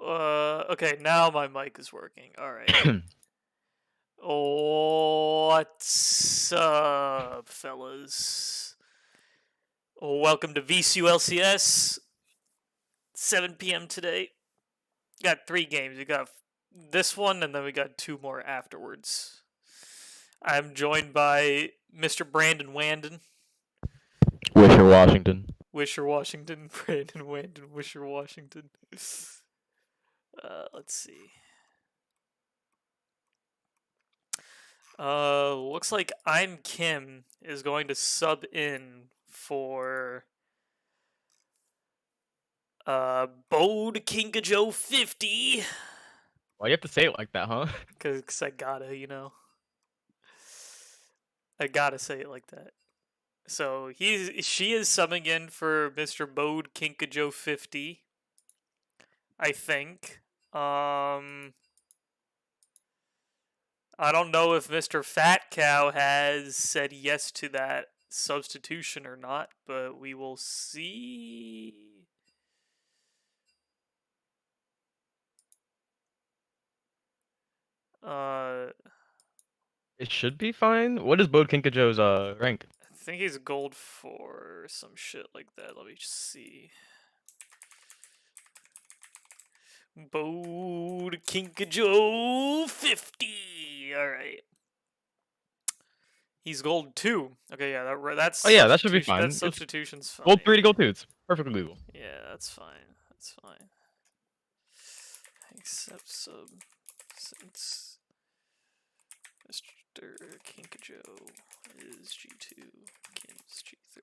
Okay, now my mic is working. All right. What's up, fellas? Welcome to VCU LCS. 7 p.m. today. Got 3 games. We got this one, and then we got 2 more afterwards. I'm joined by Mr. Brandon Wandon. Wisher, Washington. Wisher, Washington. Brandon Wandon, Wisher, Washington. Let's see. Looks like I'm Kim is going to sub in for Bode Kinkajo 50. Why do you have to say it like that, huh? Cause I gotta, I gotta say it like that. So she is subbing in for Mr. Bode Kinkajo 50. I think. I don't know if Mr. Fat Cow has said yes to that substitution or not, but we will see. It should be fine. What is Bode Kinkajo's rank? I think he's gold 4 some shit like that. Let me just see. Bode Kinkajo 50. All right. He's gold 2. Okay, yeah, that's. Oh yeah, that should be fine. That substitution's fine. Gold 3 to gold 2. It's perfectly legal. Yeah, that's fine. That's fine. Except sub since Mr. Kinkajo is G2, Kim's G3.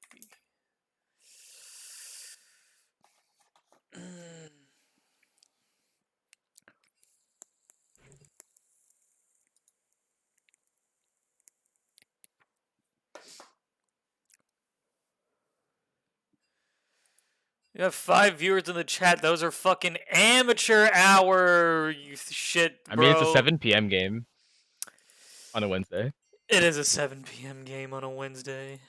You have 5 viewers in the chat. Those are fucking amateur hour, you shit, bro. I mean, it's a 7 p.m. game on a Wednesday. It is a 7 p.m. game on a Wednesday.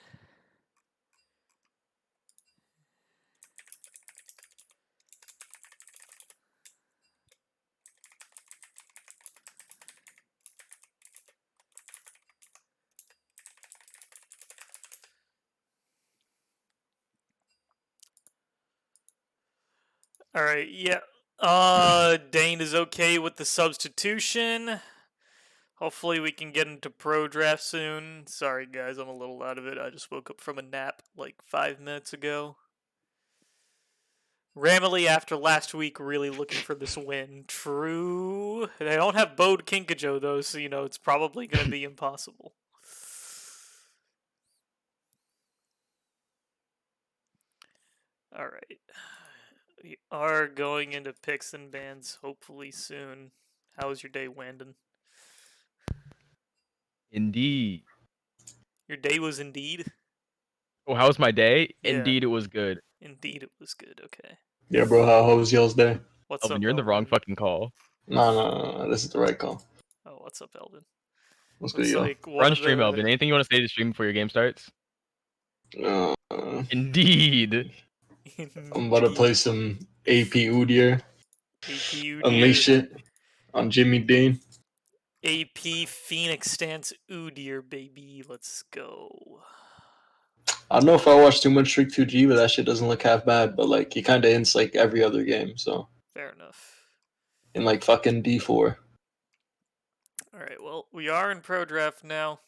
All right, yeah. Dane is okay with the substitution. Hopefully we can get into pro draft soon. Sorry guys, I'm a little out of it. I just woke up from a nap like 5 minutes ago. RAMily after last week really looking for this win. True. They don't have Bode Kinkajo though, so it's probably going to be impossible. All right. We are going into picks and bans hopefully soon. How was your day, Wandon? Indeed. Your day was indeed? Oh, how was my day? Yeah. Indeed, it was good. Indeed, it was good. Okay. Yeah, bro. How was y'all's day? What's Elvin, up, you're in the wrong Elvin? fucking call. No. This is the right call. Oh, what's up, Elvin? What's good, y'all? Run stream, Elvin. Anything you want to say to stream before your game starts? Indeed. I'm about to play some AP Udyr. Unleash it on Jimmy Dean. AP Phoenix stance Udyr, baby. Let's go. I don't know if I watch too much Streak 2G, but that shit doesn't look half bad. But like, he kind of ends like every other game, so. Fair enough. In like fucking D4. All right. Well, we are in pro draft now.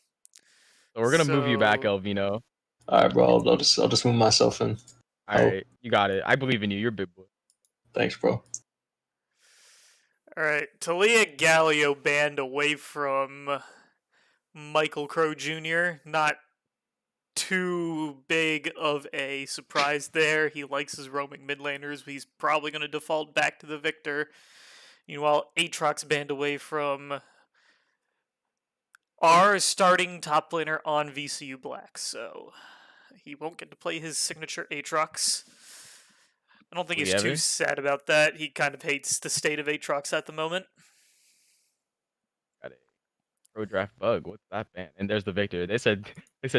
So we're gonna move you back, Elvino. All right, bro. I'll just move myself in. All right, you got it. I believe in you. You're a big boy. Thanks, bro. All right, Talia Gallio banned away from Michael Crow Jr. Not too big of a surprise there. He likes his roaming mid laners, but he's probably going to default back to the Victor. Meanwhile, Aatrox banned away from our starting top laner on VCU Black, so he won't get to play his signature Aatrox. I don't think he's too sad about that. He kind of hates the state of Aatrox at the moment. Got it. Pro draft bug. What's that ban? And there's the Victor. They said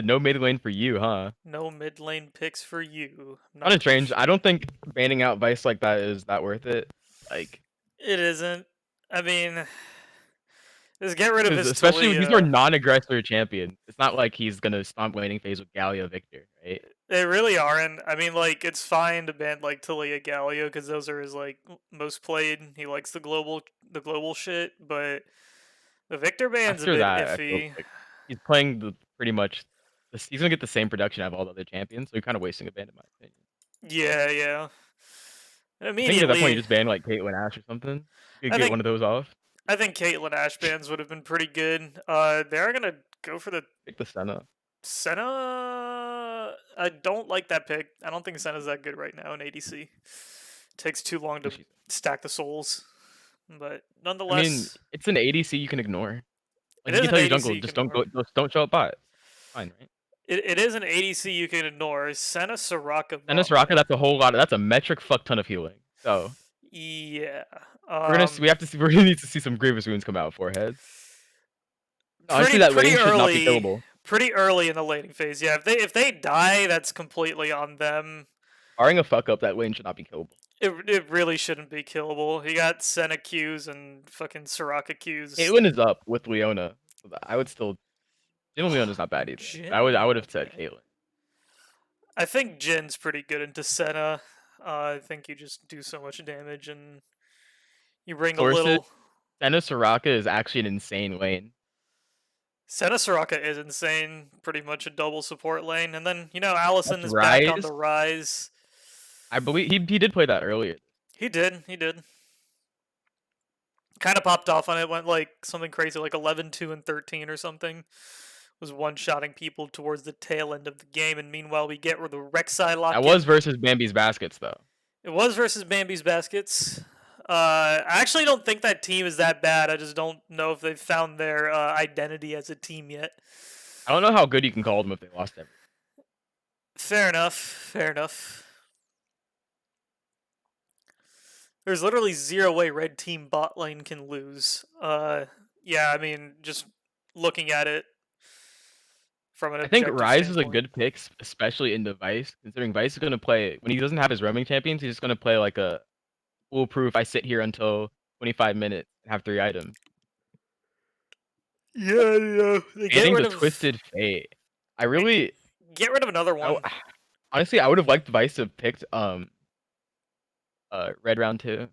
no mid lane for you, huh? No mid lane picks for you. Not strange. I don't think banning out Vice like that is that worth it. Like, It isn't. I mean, just get rid of his Especially when these are Talia. non-aggressor champions. It's not like he's gonna stomp laning phase with Galio Victor, right? They really aren't. I mean, like, it's fine to ban like Talia Galio because those are his like most played. He likes the global shit, but the Victor ban's a After bit that, I feel iffy. like he's playing pretty much. He's gonna get the same production out of all the other champions, so you're kind of wasting a ban, in my opinion. Yeah, yeah. I think at that point you Immediately, just ban like Caitlyn Ash or something. You could I get one think of those off. I think Caitlyn Ash bans would have been pretty good. They are gonna go for the Pick the Senna. Senna. I don't like that pick. I don't think Senna's that good right now in ADC. Takes too long to stack the souls, but I mean, nonetheless, it's an ADC you can ignore. it Like you is can an tell your ADC jungle, you can just don't go, ignore. just don't show up bot. Fine, right? It is an ADC you can ignore. Senna Soraka. Senna Soraka, that's a whole lot. That's a metric fuck ton of healing. So Yeah. we have to see. We're gonna need to see some Grievous wounds come out forehead. Honestly, Pretty that pretty lane should not be early. killable. Pretty early in the laning phase. Yeah. If they die, that's completely on them. Barring a fuck up, that lane should not be killable. It really shouldn't be killable. He got Senna Qs and fucking Soraka Qs. Caitlyn is up with Leona. I would still. Leona's not bad either. I would have said Caitlyn. I think Jin's pretty good into Senna. I think you just do so much damage and you bring Sources, a little. Senna Soraka is actually an insane lane. Senna Soraka is insane. Pretty much a double support lane. And then, Allison That's is back Rise. on the rise. I believe he did play that earlier. He did. Kind of popped off on it. Went like something crazy, like 11, 2, and 13 or something. Was one-shotting people towards the tail end of the game. And meanwhile, we get where the Rek'Sai lock That was versus Bambi's Baskets, though. It was versus Bambi's Baskets. I actually don't think that team is that bad. I just don't know if they've found their identity as a team yet. I don't know how good you can call them if they lost everything. Fair enough. There's literally zero way red team bot lane can lose. Yeah, I mean, just looking at it from an I think objective Rise is a standpoint. good pick, especially in Vice, considering Vice is going to play, when he doesn't have his roaming champions, he's just going to play like a foolproof, I sit here until 25 minutes and have 3 items. Yeah. They Getting the Twisted Fate. I really... Get rid of another one. Honestly, I would have liked Vice to have picked Red Round 2.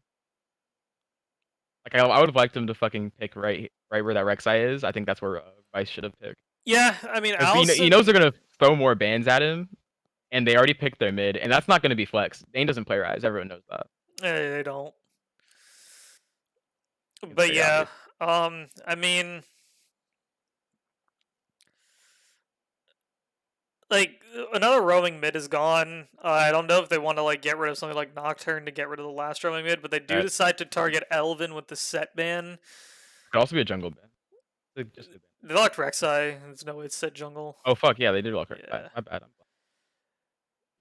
Like I would have liked him to fucking pick right where that Rek'Sai is. I think that's where Vice should have picked. Yeah, I mean, Allison... He knows they're gonna throw more bans at him, and they already picked their mid, and that's not gonna be flex. Dane doesn't play Rise. Everyone knows that. They don't. But yeah, I mean, like another roaming mid is gone. I don't know if they want to like get rid of something like Nocturne to get rid of the last roaming mid, but they do decide to target Elvin with the set ban. Could also be a jungle ban. They locked Rek'Sai. There's no way it's set jungle. Oh fuck yeah, they did lock Rek'Sai. Yeah. My bad.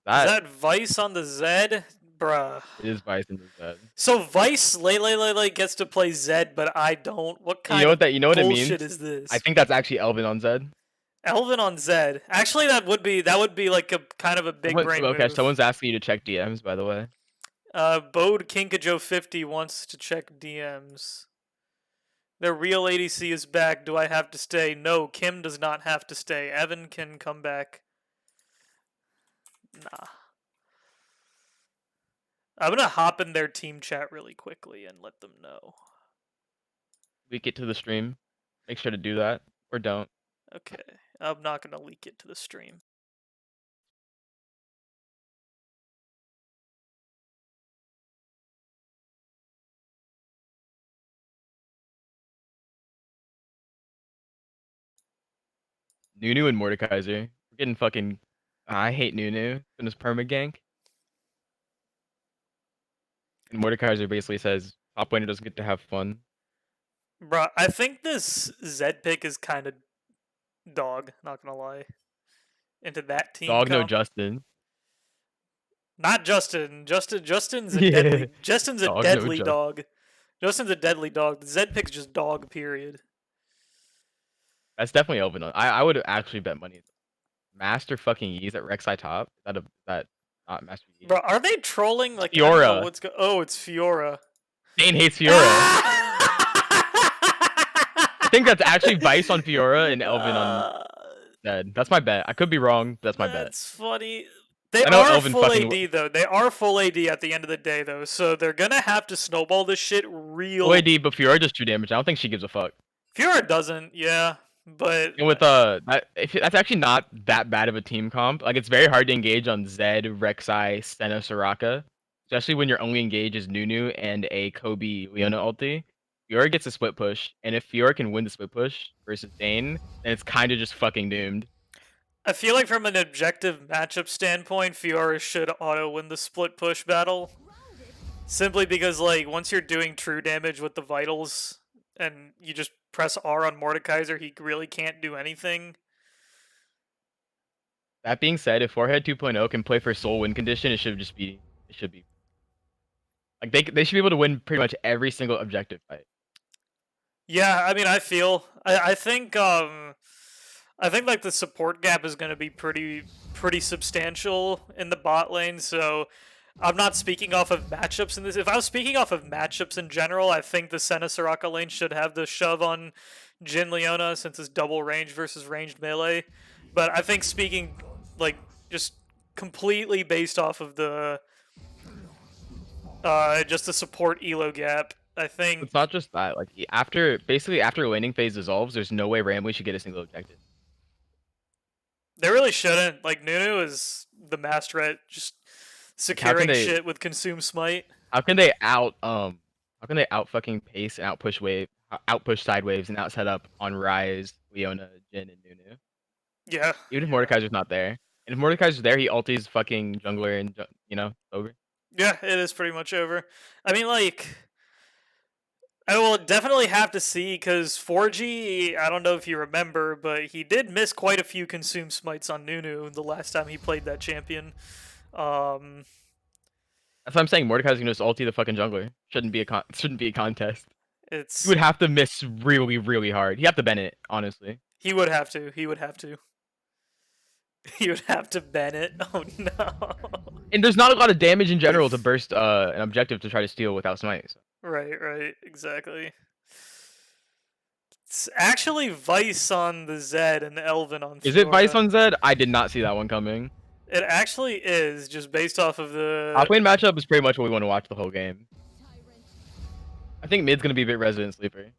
Is that Vice on the Zed? Bruh. It is Vice in the Zed. So Vice Lay gets to play Zed, but I don't. What kind of bullshit it means? Is this? I think that's actually Elvin on Zed. Elvin on Zed. Actually, that would be like a kind of a big brain move. Okay, someone's asking you to check DMs, by the way. Bode Kinkajo50 wants to check DMs. Their real ADC is back. Do I have to stay? No, Kim does not have to stay. Evan can come back. Nah. I'm gonna hop in their team chat really quickly and let them know. Leak it to the stream. Make sure to do that, or don't. Okay, I'm not gonna leak it to the stream. Nunu and Mordekaiser. We're getting fucking... I hate Nunu and his perma-gank. And Mordekaiser basically says, top laner doesn't get to have fun. Bruh, I think this Zed pick is kind of dog, not gonna lie. Into that team Dog, comp. no Justin. Not Justin. Justin's a deadly. Justin's a Dog, deadly no dog. Justin's a deadly dog. The Zed pick's just dog. Period. That's definitely Elvin. I would actually bet money. Master fucking Yeez at Rek'Sai top. Is that not Master Yi? Bro, are they trolling? Like Fiora. Oh, it's Fiora. Dane hates Fiora. I think that's actually Vice on Fiora and Elvin on Zed. That's my bet. I could be wrong. That's my bet. That's funny. They I know are Elvin full fucking AD though. They are full AD at the end of the day though, so they're gonna have to snowball this shit real. AD, but Fiora does 2 damage. I don't think she gives a fuck. Fiora doesn't, yeah, but And with that's actually not that bad of a team comp. Like it's very hard to engage on Zed, Rek'Sai, Senna, Soraka, especially when your only engage is Nunu and a Kobe Leona ulti. Fiora gets a split push, and if Fiora can win the split push versus Dane, then it's kind of just fucking doomed. I feel like from an objective matchup standpoint, Fiora should auto win the split push battle. Simply because, like, once you're doing true damage with the vitals and you just press R on Mordekaiser, he really can't do anything. That being said, if Forehead 2.0 can play for Soul win condition, it should be like they should be able to win pretty much every single objective fight. Yeah, I mean, I think like the support gap is going to be pretty substantial in the bot lane. So I'm not speaking off of matchups in this. If I was speaking off of matchups in general, I think the Senna Soraka lane should have the shove on Jhin Leona since it's double range versus ranged melee. But I think speaking like just completely based off of the just the support elo gap, I think It's not just that. Like after laning phase dissolves, there's no way RAMily should get a single objective. they really shouldn't. Like Nunu is the master at just securing shit with consume smite. How can they out fucking pace and out push side waves and out set up on Ryze, Leona, Jhin, and Nunu? Yeah. Even if Mordekaiser's not there. And if Mordekaiser's there, he ultis fucking jungler and over. Yeah, it is pretty much over. I mean, like, I will definitely have to see because 4G, I don't know if you remember, but he did miss quite a few consume smites on Nunu the last time he played that champion. That's what I'm saying. Mordekaiser's gonna just ulti the fucking jungler. Shouldn't be a contest. It's He would have to miss really, really hard. He'd have to Bennett, honestly. He would have to. He would have to. He would have to Bennett. Oh no. And there's not a lot of damage in general to burst an objective to try to steal without smite. So. Right, exactly. It's actually Vice on the Zed and Elvin on Fiora. Is it Vice on Zed? I did not see that one coming. It actually is, just based off of the... Top lane matchup is pretty much what we want to watch the whole game. I think mid's going to be a bit resident sleeper.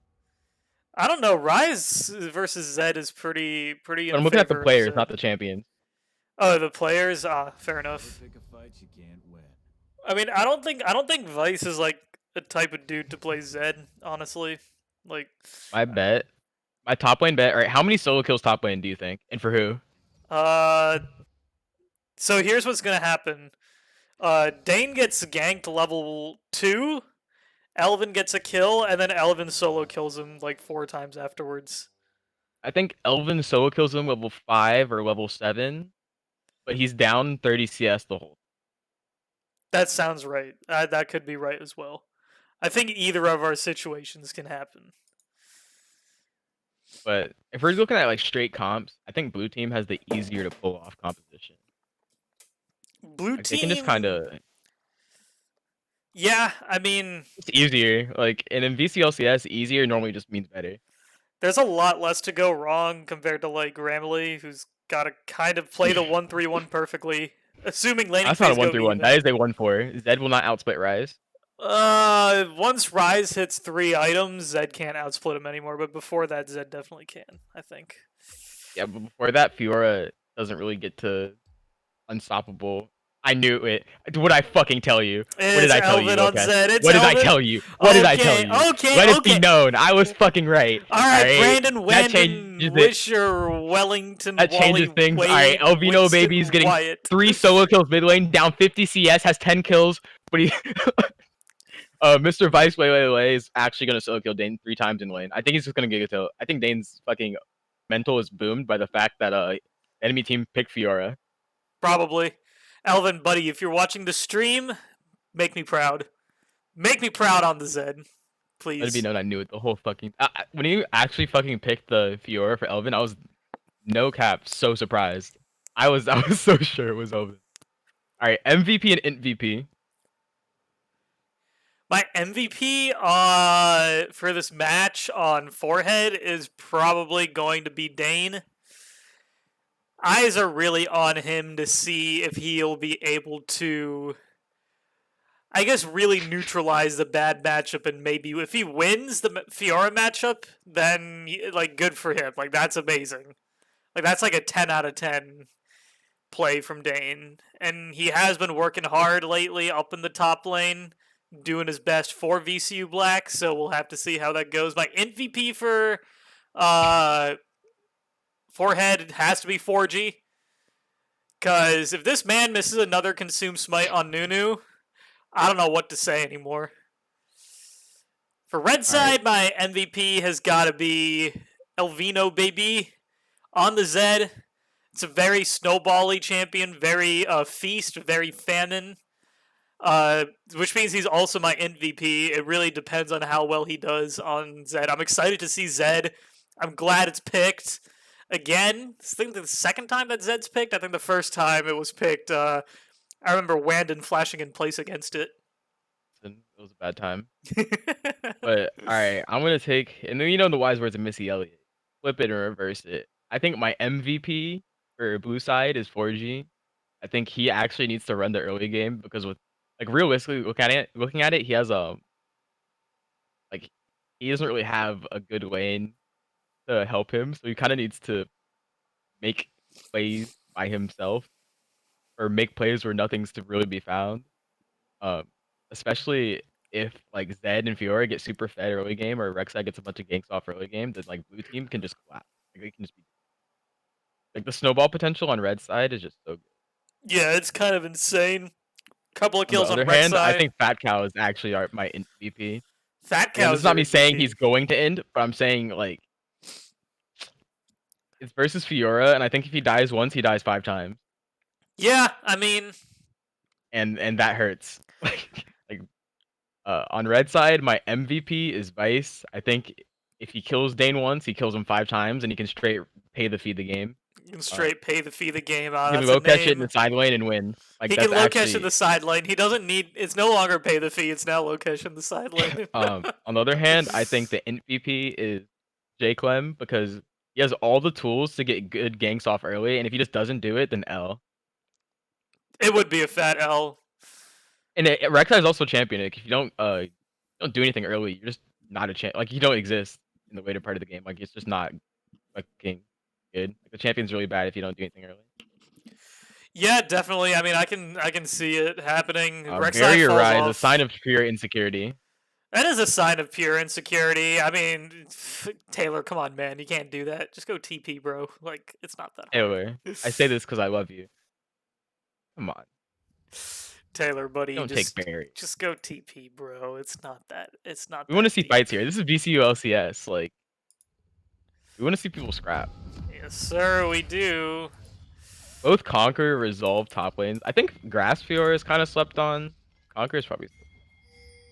I don't know, Ryze versus Zed is pretty But I'm looking at the players, Zed. not the champions. Oh, the players? Fair enough. I mean, I don't think Vice is like a type of dude to play Zed, honestly. Like My top lane bet, alright, how many solo kills top lane do you think? And for who? So here's what's gonna happen. Dane gets ganked level 2, Elvin gets a kill, and then Elvin solo kills him like 4 times afterwards. I think Elvin solo kills him level 5 or level 7, but he's down 30 CS the whole. That sounds right. That could be right as well. I think either of our situations can happen. But if we're looking at like straight comps, I think blue team has the easier to pull off composition. Blue team. They can just kind of. Yeah, I mean. It's easier. Like, and in VCU LCS, easier normally just means better. There's a lot less to go wrong compared to like RAMily, who's got to kind of play the 1-3-1 perfectly, assuming laning. That's not a 1-3-1. That is a 1-4. Zed will not outsplit Ryze. Once Ryze hits 3 items, Zed can't outsplit him anymore. But before that, Zed definitely can. I think. Yeah, but before that, Fiora doesn't really get to unstoppable. I knew it. What did I fucking tell you? What did I tell you? Okay. What did I tell you? What did I tell you? Okay, Let it be known. I was fucking right. All right, Brandon Wendon, Wisher, Wellington, that changes things. All right, Elvino baby's getting Wyatt. 3 solo kills mid lane, down 50 CS, has 10 kills, but he. Mr. Vice Way is actually gonna solo kill Dane 3 times in lane. I think he's just gonna get a kill. I think Dane's fucking mental is boomed by the fact that enemy team picked Fiora. Probably. Elvin, buddy, if you're watching the stream, make me proud. Make me proud on the Zed, please. Let it be known I knew it the whole fucking. When you actually fucking picked the Fiora for Elvin, I was no cap so surprised. I was so sure it was Elvin. All right, MVP and Int VP. My MVP for this match on Forehead is probably going to be Dane. Eyes are really on him to see if he'll be able to, I guess, really neutralize the bad matchup, and maybe if he wins the Fiora matchup, then like good for him. Like that's amazing. Like that's like a 10 out of 10 play from Dane, and he has been working hard lately up in the top lane, doing his best for VCU Black. So we'll have to see how that goes. My MVP for Forehead has to be 4G. Because if this man misses another Consume Smite on Nunu, I don't know what to say anymore. For Red Side, my MVP has got to be Elvino, baby. On the Zed, it's a very snowbally champion, very feast, very famine. Which means he's also my MVP. It really depends on how well he does on Zed. I'm excited to see Zed. I'm glad it's picked. Again, I think the second time that Zed's picked. I think the first time it was picked, I remember Wandon flashing in place against it. It was a bad time. But alright, I'm gonna take, and then you know the wise words of Missy Elliott. Flip it and reverse it. I think my MVP for blue side is 4G. I think he actually needs to run the early game because with like realistically looking at it, he has like he doesn't really have a good lane to help him, so he kind of needs to make plays by himself or make plays where nothing's to really be found. Um, especially if like Zed and Fiora get super fed early game or Rek'Sai gets a bunch of ganks off early game, then like blue team can just collapse. Like they can just be like the snowball potential on red side is just so good. Yeah, it's kind of insane. Couple of On the kills on other red hand, I side. think Fat Cow is actually my MVP. Fat Again, this is Cow's not your me saying he's MVP. going to end, but I'm saying like it's versus Fiora, and I think if he dies once, he dies 5 times, Yeah, I mean, and that hurts. like on red side, my MVP is Vice. I think if he kills Dane once, he kills him 5 times, and he can straight pay the feed the game. you can straight pay the fee of the game. He can That's a low catch it in name. the side lane and win. Like He can that's low cash in the actually. side lane. He doesn't need. It's no longer pay the fee. It's now low cash in the side lane. On the other hand, I think the MVP is J Clem because he has all the tools to get good ganks off early, and if he just doesn't do it, then L. It would be a fat L. And Rek'Sai is also champion. Like if you don't do anything early, you're just not a champ. Like you don't exist in the later part of the game. Like it's just not fucking good. Like the champion's really bad if you don't do anything early. Yeah, definitely. I mean, I can see it happening. Rek'Sai Barrier falls rise, off. a sign of pure insecurity. That is a sign of pure insecurity. I mean, Taylor, come on, man. You can't do that. Just go TP, bro. Like, it's not that hard. Taylor, I say this because I love you. Come on. Taylor, buddy, Don't take berries. just go TP, bro. It's not that. It's not. We want to see deep. fights here. This is VCU LCS. Like, we want to see people scrap. Yes, sir. We do. Both Conquer resolve top lanes. I think Grass Fiora is kind of slept on. Conquer is probably,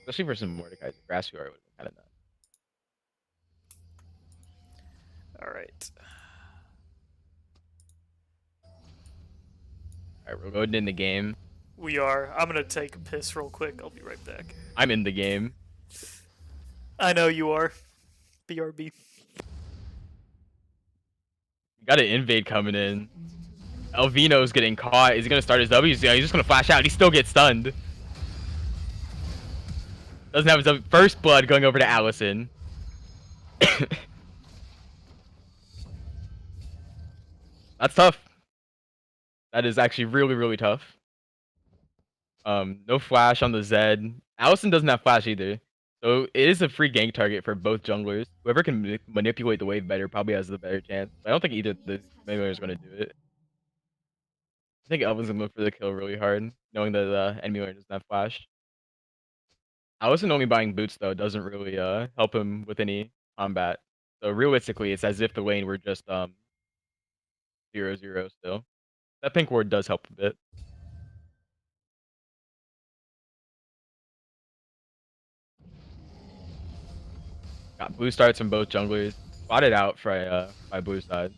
especially for some Mordekaiser. Grass Fiora would have been kind of nuts. All right. All right, we're going in the game. We are. I'm gonna take a piss real quick. I'll be right back. I'm in the game. I know you are. BRB. Got an invade coming in. Elvino's getting caught. Is he gonna start his W? He's just gonna flash out. He still gets stunned. Doesn't have his W. First blood going over to Allison. That's tough. That is actually really, really tough. No flash on the Zed. Allison doesn't have flash either. So it is a free gank target for both junglers. Whoever can manipulate the wave better probably has the better chance. But I don't think either of the melee is going to do it. I think Elvin's going to look for the kill really hard, knowing that the enemy laner doesn't have flash. Allison only buying boots, though, doesn't really help him with any combat. So realistically, it's as if the lane were just 0-0 still. That pink ward does help a bit. Got blue starts from both junglers. Spotted out for by blue side.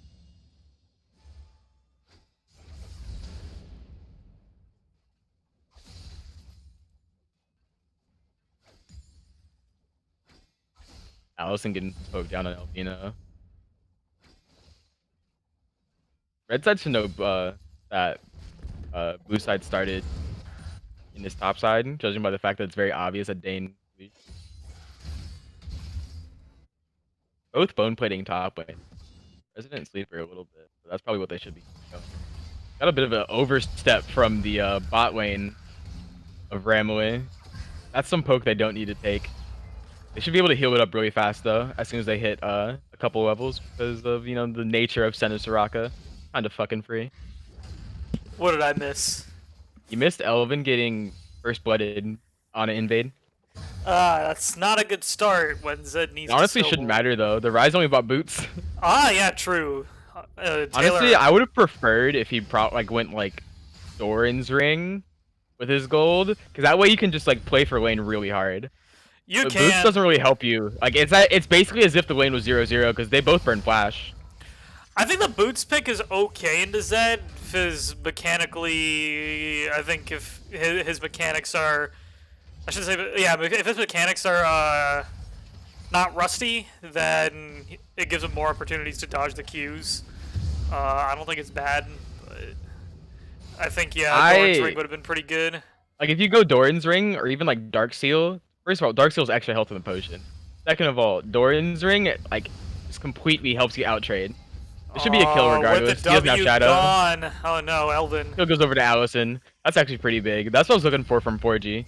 Allison getting poked down on Elvina. Red side should know that blue side started in this top side, judging by the fact that it's very obvious that Dane both bone plating top lane. Resident Sleeper a little bit. So that's probably what they should be going. Got a bit of an overstep from the bot lane of RAMily. That's some poke they don't need to take. They should be able to heal it up really fast though, as soon as they hit a couple levels because of the nature of Senna Soraka. Kind of fucking free. What did I miss? You missed Elvin getting first blooded on an invade. That's not a good start when Zed needs It honestly to shouldn't matter though. The Rise only bought boots. Yeah, true. Taylor... Honestly, I would have preferred if he went like Doran's ring with his gold, because that way you can just like play for lane really hard. You but can. Boots doesn't really help you. Like it's basically as if the lane was 0-0 because they both burn flash. I think the Boots pick is okay into Zed because mechanically, I think if his mechanics are, I should say, yeah, if his mechanics are not rusty, then it gives him more opportunities to dodge the Qs. I don't think it's bad, but I think Doran's ring would have been pretty good. Like if you go Doran's ring or even like Dark Seal. First of all, Dark Seal's extra health in the potion. Second of all, Doran's ring like just completely helps you outtrade. It should be a kill regardless. With the he doesn't have Shadow. Gone. Oh no, Elvin. Kill goes over to Allison. That's actually pretty big. That's what I was looking for from 4G.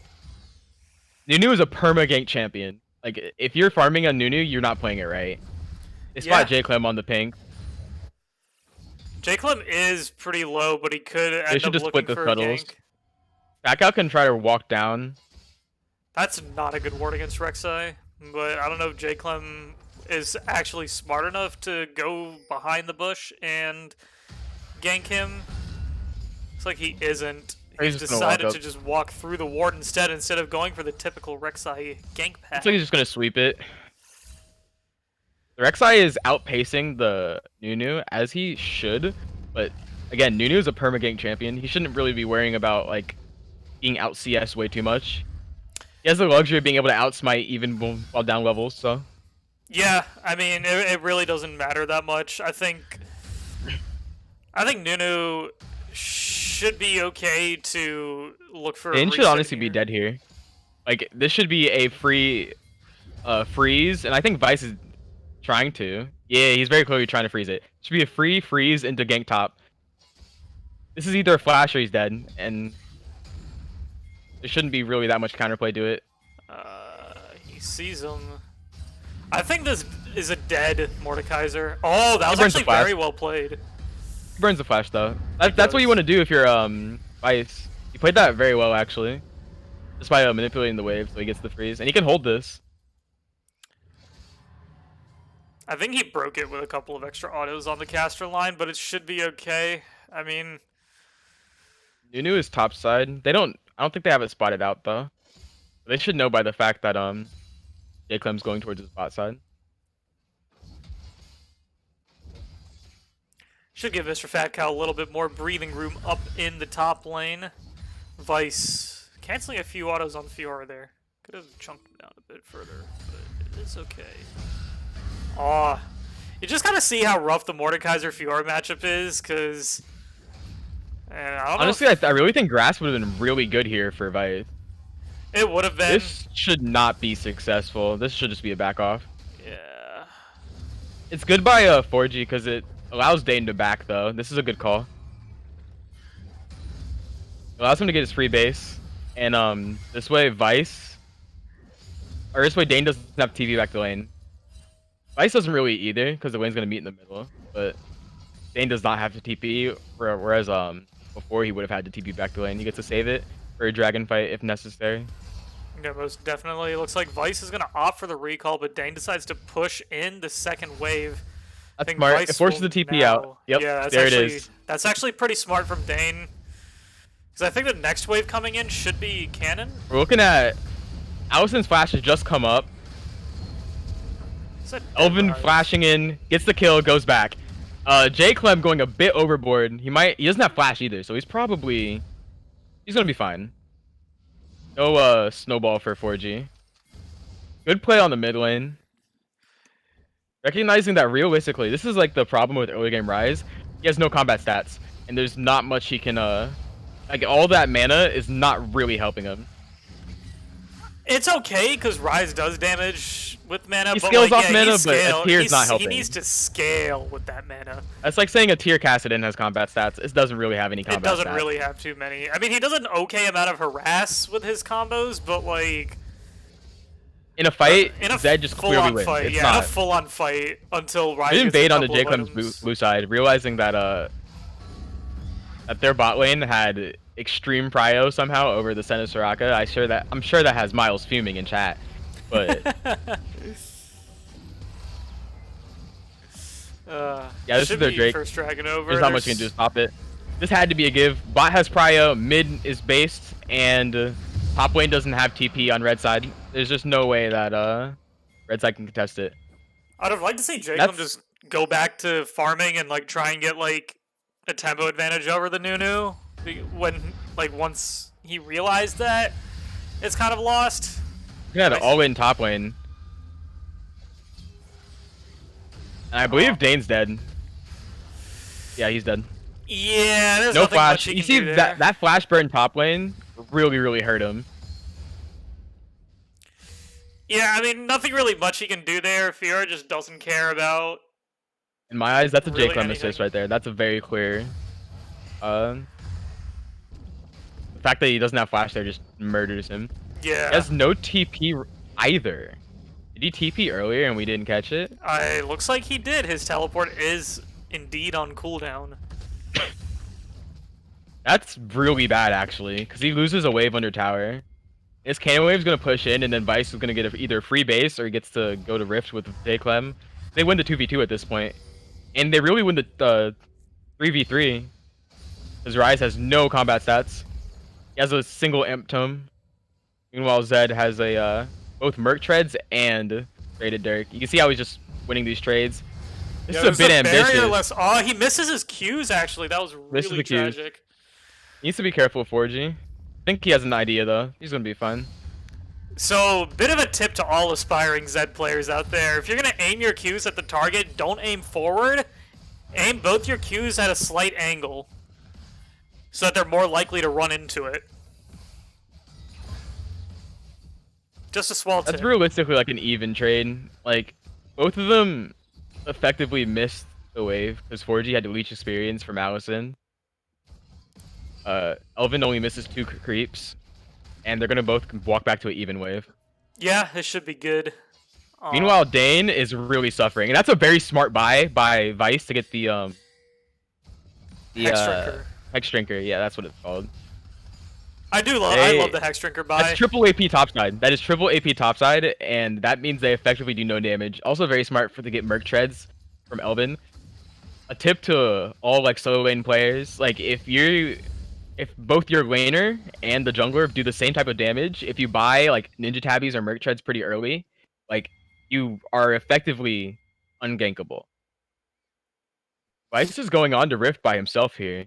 Nunu is a perma gank champion. Like if you're farming on Nunu, you're not playing it right. They spot J-Clem on the pink. J-Clem is pretty low, but he could end they should up just looking split the for scuttles. a gank. Backout can try to walk down. That's not a good ward against Rek'Sai, but I don't know if J-Clem is actually smart enough to go behind the bush and gank him. Looks like he isn't. He's decided to just walk through the ward instead of going for the typical Rek'Sai gank path. Looks like he's just gonna sweep it. The Rek'Sai is outpacing the Nunu as he should, but again, Nunu is a perma gank champion. He shouldn't really be worrying about like being out CS way too much. He has the luxury of being able to outsmite even while down levels, so. Yeah, I mean, it really doesn't matter that much. I think Nunu should be okay to look for. Dane should honestly be dead here. Like this should be a free freeze, and I think Vice is trying to. Yeah, he's very clearly trying to freeze it. Should be a free freeze into gank top. This is either a flash or he's dead, and there shouldn't be really that much counterplay to it. He sees him. I think this is a dead Mordekaiser. Oh, that was actually very well played. He burns the flash though. That's what you want to do if you're Vice. He played that very well actually, just by manipulating the wave so he gets the freeze, and he can hold this. I think he broke it with a couple of extra autos on the caster line, but it should be okay. I mean, Nunu is top side. I don't think they have it spotted out though. They should know by the fact that J-Clem's going towards his bot side. Should give Mr. Fat Cow a little bit more breathing room up in the top lane. Vice canceling a few autos on Fiora there. Could have chunked him down a bit further, but it's okay. Aw. You just gotta see how rough the Mordekaiser Fiora matchup is, because honestly, I really think Grass would have been really good here for Vice. It would have been. This should not be successful. This should just be a back off. Yeah. It's good by 4G because it allows Dane to back though. This is a good call. It allows him to get his free base, and this way Vice, or this way Dane doesn't have TV back to lane. Vice doesn't really either because the lane's gonna meet in the middle, but Dane does not have to TP. Whereas before he would have had to TP back to lane. He gets to save it for a dragon fight if necessary. Yeah, most definitely. It looks like Vice is gonna opt for the recall, but Dane decides to push in the second wave. That's smart. It forces the TP out. Yep, yeah, there it is. That's actually pretty smart from Dane. Because I think the next wave coming in should be Cannon. We're looking at Allison's flash has just come up. Elvin flashing in, gets the kill, goes back. J-Clem going a bit overboard. He doesn't have flash either, so he's gonna be fine. No snowball for 4G. Good play on the mid lane. Recognizing that realistically, this is like the problem with early game Rise. He has no combat stats, and there's not much he can like all that mana is not really helping him. It's okay because Rise does damage with mana, He but scales like, off yeah, mana, but a tier's not helping. He needs to scale with that mana. That's like saying a tier Kassadin has combat stats. It doesn't really have any combat stats. It doesn't really have too many. I mean, he does an okay amount of harass with his combos, but like in a fight, in a Zed just clearly wins. Fight, it's yeah, not in a full-on fight until Rise. They gets invade a on the couple of JClem's blue side, realizing that that their bot lane had extreme prio somehow over the Senna Soraka. I'm sure that has Miles fuming in chat, but yeah, this is their Drake. First dragon over. There's not much you can do to stop it. This had to be a give. Bot has prio, mid is based, and top lane doesn't have TP on red side. There's just no way that red side can contest it. I'd have liked to see Jacob just go back to farming and like try and get like a tempo advantage over the Nunu when like once he realized that it's kind of lost. Yeah, the all-in top lane. And I believe Dane's dead. Yeah, he's dead. Yeah, there's no nothing flash. much he You can see do that there. flash burn top lane really hurt him. Yeah, I mean nothing really much he can do there. Fiora just doesn't care about. In my eyes, that's a really JClem assist right there. That's a very clear. The fact that he doesn't have flash there just murders him. Yeah. He has no TP either. Did he TP earlier and we didn't catch it? Looks like he did. His teleport is indeed on cooldown. That's really bad actually, because he loses a wave under tower. His cannon wave's gonna push in, and then Vice is gonna get either a free base or he gets to go to Rift with JClem. They win the 2v2 at this point, and they really win the 3v3. Because Rise has no combat stats. He has a single Imp Tome. Meanwhile, Zed has a both Merc Treads and Traded Dirk. You can see how he's just winning these trades. This is a bit ambitious. Oh, he misses his Qs actually. That was really tragic. He needs to be careful with 4G. I think he has an idea though. He's gonna be fine. So, bit of a tip to all aspiring Zed players out there. If you're gonna aim your Qs at the target, don't aim forward. Aim both your Qs at a slight angle, so that they're more likely to run into it. Just a small tip. That's realistically like an even trade. Like, both of them effectively missed the wave because 4G had to leech experience from Allison. Elvin only misses 2 creeps, and they're gonna both walk back to an even wave. Yeah, this should be good. Meanwhile, Dane is really suffering, and that's a very smart buy by Vice to get the Hex Drinker. Yeah, that's what it's called. I love the Hex Drinker buy. That's triple AP topside. That is triple AP topside, and that means they effectively do no damage. Also very smart to get Merc Treads from Elvin. A tip to all like solo lane players, like if both your laner and the jungler do the same type of damage, if you buy like Ninja Tabbies or Merc Treads pretty early, like you are effectively ungankable. Vice is going on to Rift by himself here.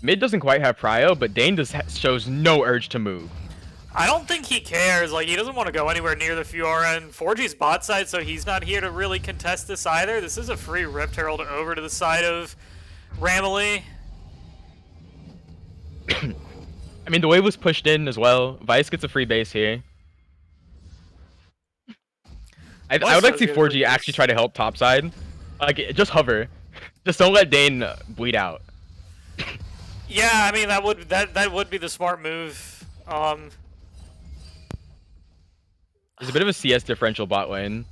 Mid doesn't quite have prio, but Dane shows no urge to move. I don't think he cares. Like, he doesn't want to go anywhere near the Fiora, and 4G's bot side, so he's not here to really contest this either. This is a free Rift Herald over to the side of RAMily. I mean, the wave was pushed in as well. Vice gets a free base here. I would like to see 4G actually try to help topside. Like, just hover. Just don't let Dane bleed out. Yeah, I mean that would be the smart move. There's a bit of a CS differential bot lane.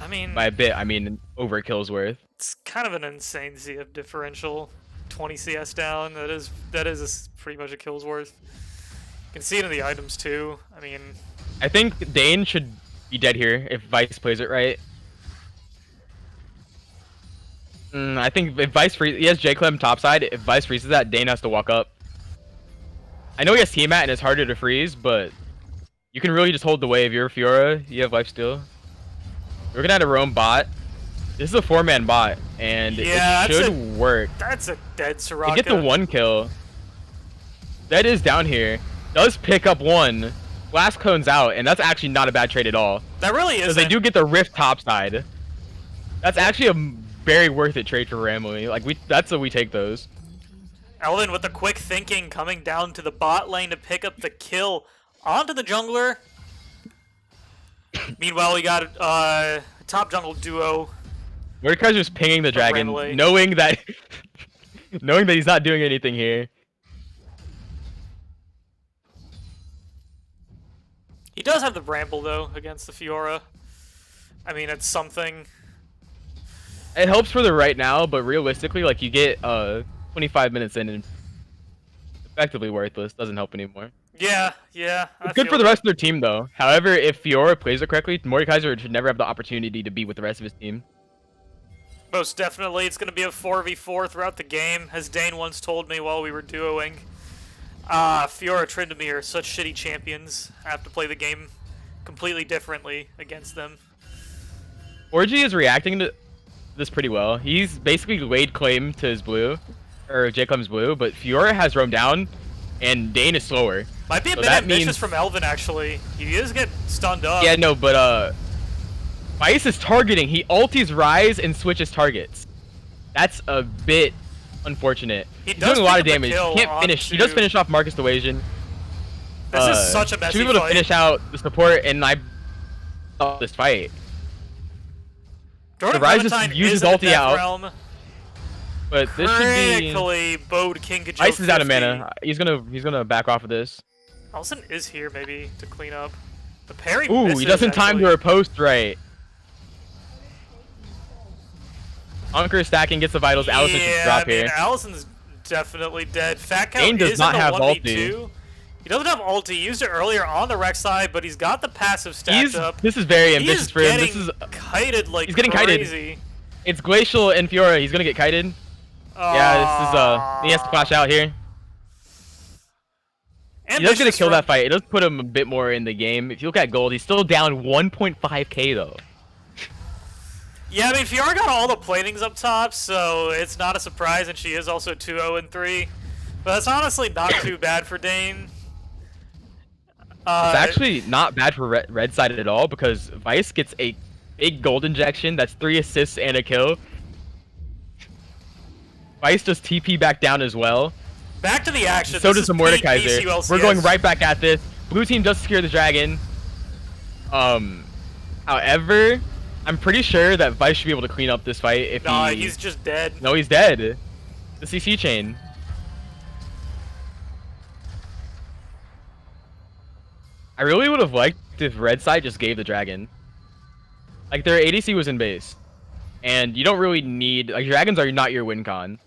I mean, by a bit, I mean over Killsworth. It's kind of an insane CS differential. 20 CS down. That is pretty much a Killsworth. You can see it in the items too. I mean, I think Dane should be dead here if Vice plays it right. I think if Vice he has JClem topside. If Vice freezes that, Dane has to walk up. I know he has T-Mat and it's harder to freeze, but you can really just hold the wave. You're a Fiora, you have lifesteal. We're gonna have to roam bot. This is a 4-man bot, and it should work. That's a dead Soraka. You get the 1 kill. That is down here. Does pick up 1. Blast cones out, and that's actually not a bad trade at all. That really is. Because they do get the Rift topside. That's actually a very worth it trade for RAMily. Like that's what we take those. Elvin with the quick thinking coming down to the bot lane to pick up the kill onto the jungler. Meanwhile, we got top jungle duo. Mordekaiser's pinging the dragon, RAMily. knowing that he's not doing anything here. He does have the Bramble though against the Fiora. I mean, it's something. It helps for the right now, but realistically, like you get 25 minutes in and effectively worthless. Doesn't help anymore. Yeah. It's good for the rest of their team though. However, if Fiora plays it correctly, Mordekaiser should never have the opportunity to be with the rest of his team. Most definitely, it's going to be a 4v4 throughout the game, as Dane once told me while we were duoing. Fiora Tryndamere are such shitty champions. I have to play the game completely differently against them. Orgy is reacting to this pretty well. He's basically laid claim to his blue, or J-Clem's blue, but Fiora has roamed down, and Dane is slower. Might be a bit ambitious from Elvin, actually. He is getting stunned up. Yeah, no, but Vice is targeting. He ulties Rise and switches targets. That's a bit unfortunate. He's doing a lot of damage. He can't finish. He does finish off Marcus Dewasian. This is such a messy should be able to finish out the support, and I saw this fight. Jordan the Rise just uses ulti out. Realm. But this should be. Critically bowed King Kajou. Ice is out of mana. He's gonna back off of this. Allison is here maybe to clean up. The parry. Ooh, misses, he doesn't time to riposte right. Anchor stacking gets the vitals. Allison should drop here. Allison's definitely dead. Fat Cow Dane does is not in the have 1v2. ulti. He doesn't have ulti. He used it earlier on the Rex side, but he's got the passive stacked up. This is very ambitious for him. This is kited like he's getting crazy. Kited. It's Glacial and Fiora. He's gonna get kited. Yeah, this is he has to flash out here. He does gonna kill that fight. It does put him a bit more in the game. If you look at gold, he's still down 1.5k though. Yeah, I mean, Fiora got all the platings up top, so it's not a surprise, and she is also 2-0-3. But that's honestly not too bad for Dane. It's actually not bad for red side at all, because Vice gets a big gold injection. That's 3 assists and a kill. Vice does TP back down as well. Back to the action. So does the Mordekaiser. VCU LCS. We're going right back at this. Blue team does secure the dragon. However, I'm pretty sure that Vice should be able to clean up this fight if he's just dead. No, he's dead. The CC chain. I really would have liked if red side just gave the dragon. Like, their ADC was in base. And you don't really need... Like, dragons are not your win con.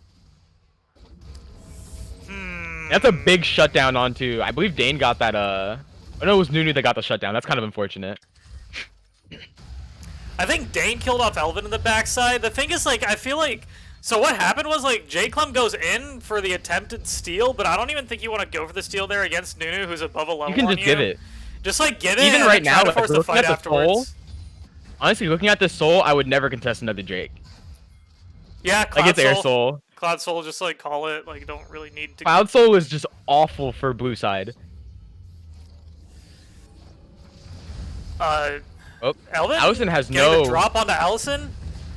That's a big shutdown onto... I believe Dane got that, Oh no, it was Nunu that got the shutdown. That's kind of unfortunate. I think Dane killed off Elvin in the backside. The thing is, like, I feel like... So what happened was, like, J-Clem goes in for the attempted steal, but I don't even think you want to go for the steal there against Nunu, who's above a level You can just give it. Just, like, give it even and right then now, try to force the fight afterwards. Soul, honestly, looking at this soul, I would never contest another Drake. Yeah, Cloud like, it's Soul. Air Soul. Cloud Soul, just, like, call it. Like, you don't really need to... Cloud Soul is just awful for blue side. Elvin? Allison has getting the drop onto Allison.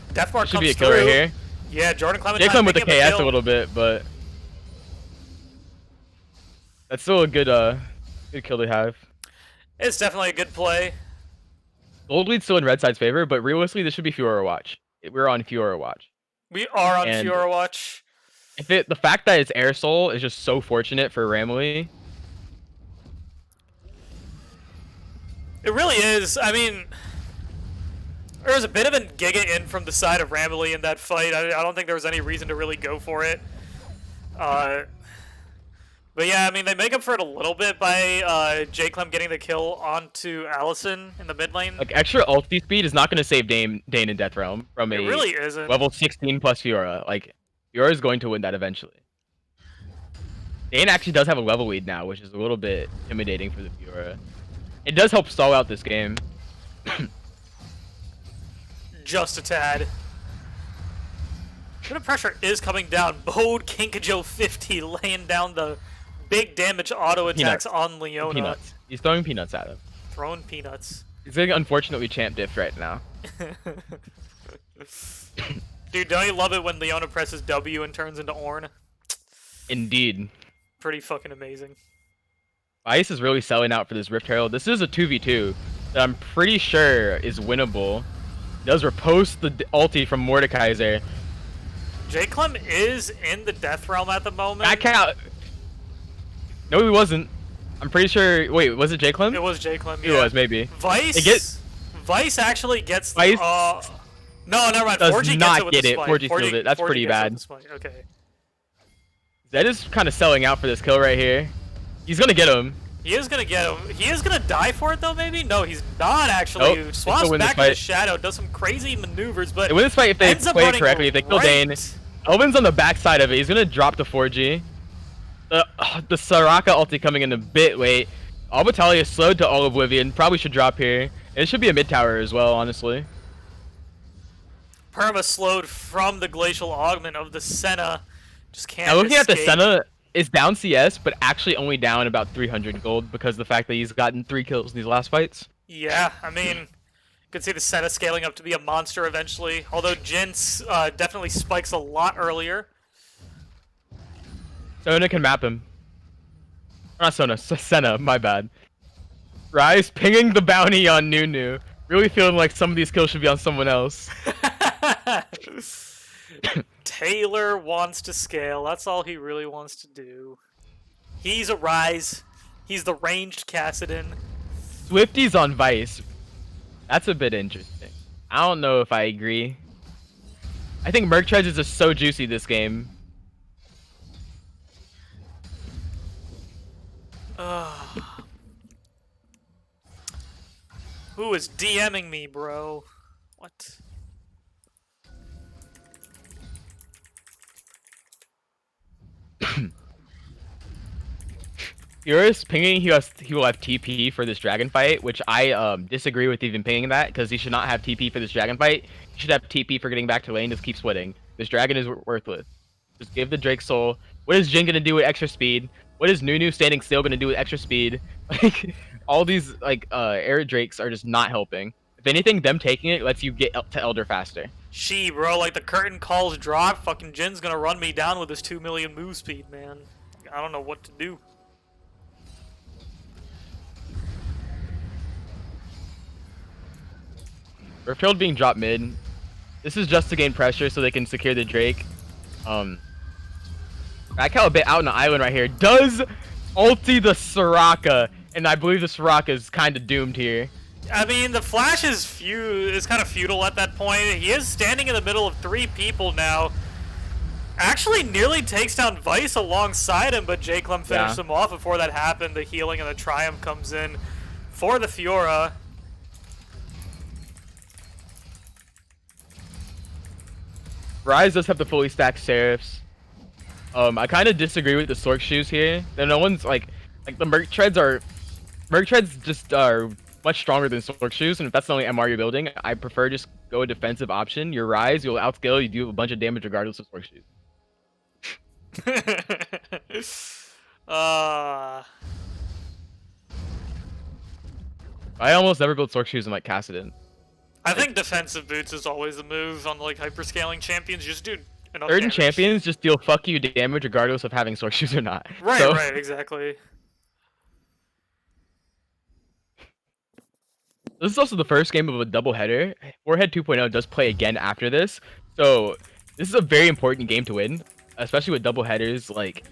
Deathmark should comes be a kill right here. Yeah, Jordan Clementine J-Clem with the KS a little bit, but that's still a good good kill to have. It's definitely a good play. Gold lead's still in red side's favor, but realistically, this should be Fiora watch. We're on Fiora watch. We are on Fiora watch. The fact that it's Air Soul is just so fortunate for RAMily. It really is. I mean, there was a bit of a Giga in from the side of RAMily in that fight. I don't think there was any reason to really go for it. But yeah, I mean, they make up for it a little bit by J-Clem getting the kill onto Allison in the mid lane. Like, extra ulti speed is not going to save Dane in Death Realm from a really isn't. level 16 plus Fiora. Like, Fiora is going to win that eventually. Dane actually does have a level lead now, which is a little bit intimidating for the Fiora. It does help stall out this game. Just a tad. Bit of pressure is coming down. Bode King Kajou 50 laying down the big damage auto attacks on Leona. Peanuts. He's throwing peanuts at him. Throwing peanuts. He's getting unfortunately champ diff right now. Dude, don't you love it when Leona presses W and turns into Ornn? Indeed. Pretty fucking amazing. Ice is really selling out for this Rift Herald. This is a 2v2 that I'm pretty sure is winnable. Does riposte the ulti from Mordekaiser. J-Clem is in the Death Realm at the moment. That count. No, he wasn't. I'm pretty sure. Wait, was it J-Clem? It was J-Clem. It was, maybe. Vice actually gets. Vice. No, never mind. Does 4G not gets it with get the it. spike. 4G steals it. That's 4G pretty bad. Okay. Zed is kind of selling out for this kill right here. He's gonna get him. He is gonna get him. He is gonna die for it though, maybe? No, he's not actually. Nope. Swaps back to the shadow, does some crazy maneuvers, but they win this fight if they play correctly. If they kill Dane. Elvin's on the backside of it. He's gonna drop the 4G. The Soraka ulti coming in a bit late. Albatali is slowed to all Oblivion. Probably should drop here. It should be a mid tower as well, honestly. Perma slowed from the glacial augment of the Senna. Just can't. Now looking escape. at the Senna, is down CS, but actually only down about 300 gold because of the fact that he's gotten 3 kills in these last fights. Yeah, I mean, you could see the Senna scaling up to be a monster eventually. Although Jinx definitely spikes a lot earlier. Sona can map him. Not Sona, Senna, my bad. Rise pinging the bounty on Nunu. Really feeling like some of these kills should be on someone else. Taylor wants to scale. That's all he really wants to do. He's a Rise. He's the ranged Kassadin. Swifty's on Vice. That's a bit interesting. I don't know if I agree. I think Merc Treads is just so juicy this game. Who is DMing me, bro? What? Furious pinging he will have TP for this dragon fight, which I disagree with even pinging that because he should not have TP for this dragon fight. He should have TP for getting back to lane. Just keep sweating. This dragon is worthless. Just give the Drake soul. What is Jhin gonna do with extra speed? What is Nunu standing still gonna do with extra speed? Like all these air Drakes are just not helping. If anything, them taking it lets you get up to Elder faster. Bro, like the curtain calls drop, fucking Jin's gonna run me down with his 2 million move speed, man. I don't know what to do. Riftfield being dropped mid. This is just to gain pressure so they can secure the Drake. Raquel a bit out on the island right here. Does ulti the Soraka, and I believe the Soraka is kind of doomed here. I mean, the flash is kind of futile at that point. He is standing in the middle of 3 people now. Actually nearly takes down Vice alongside him, but J-Clem finished him off before that happened. The healing and the Triumph comes in for the Fiora. Rise does have the fully stacked Seraphs. I kind of disagree with the Sork shoes here. No one's like the Merc Treads just are much stronger than Sork shoes, and if that's the only MR you're building, I prefer just go a defensive option. Your Rise, you'll outscale, you do a bunch of damage regardless of Sork shoes. I almost never build Sork shoes in like Kassadin. I think defensive boots is always the move on like hyperscaling champions. Just do enough certain damage. Champions just deal fuck you damage regardless of having Sork shoes or not. Right, so, right, exactly. This is also the first game of a doubleheader. Warhead 2.0 does play again after this, so this is a very important game to win, especially with doubleheaders. Like,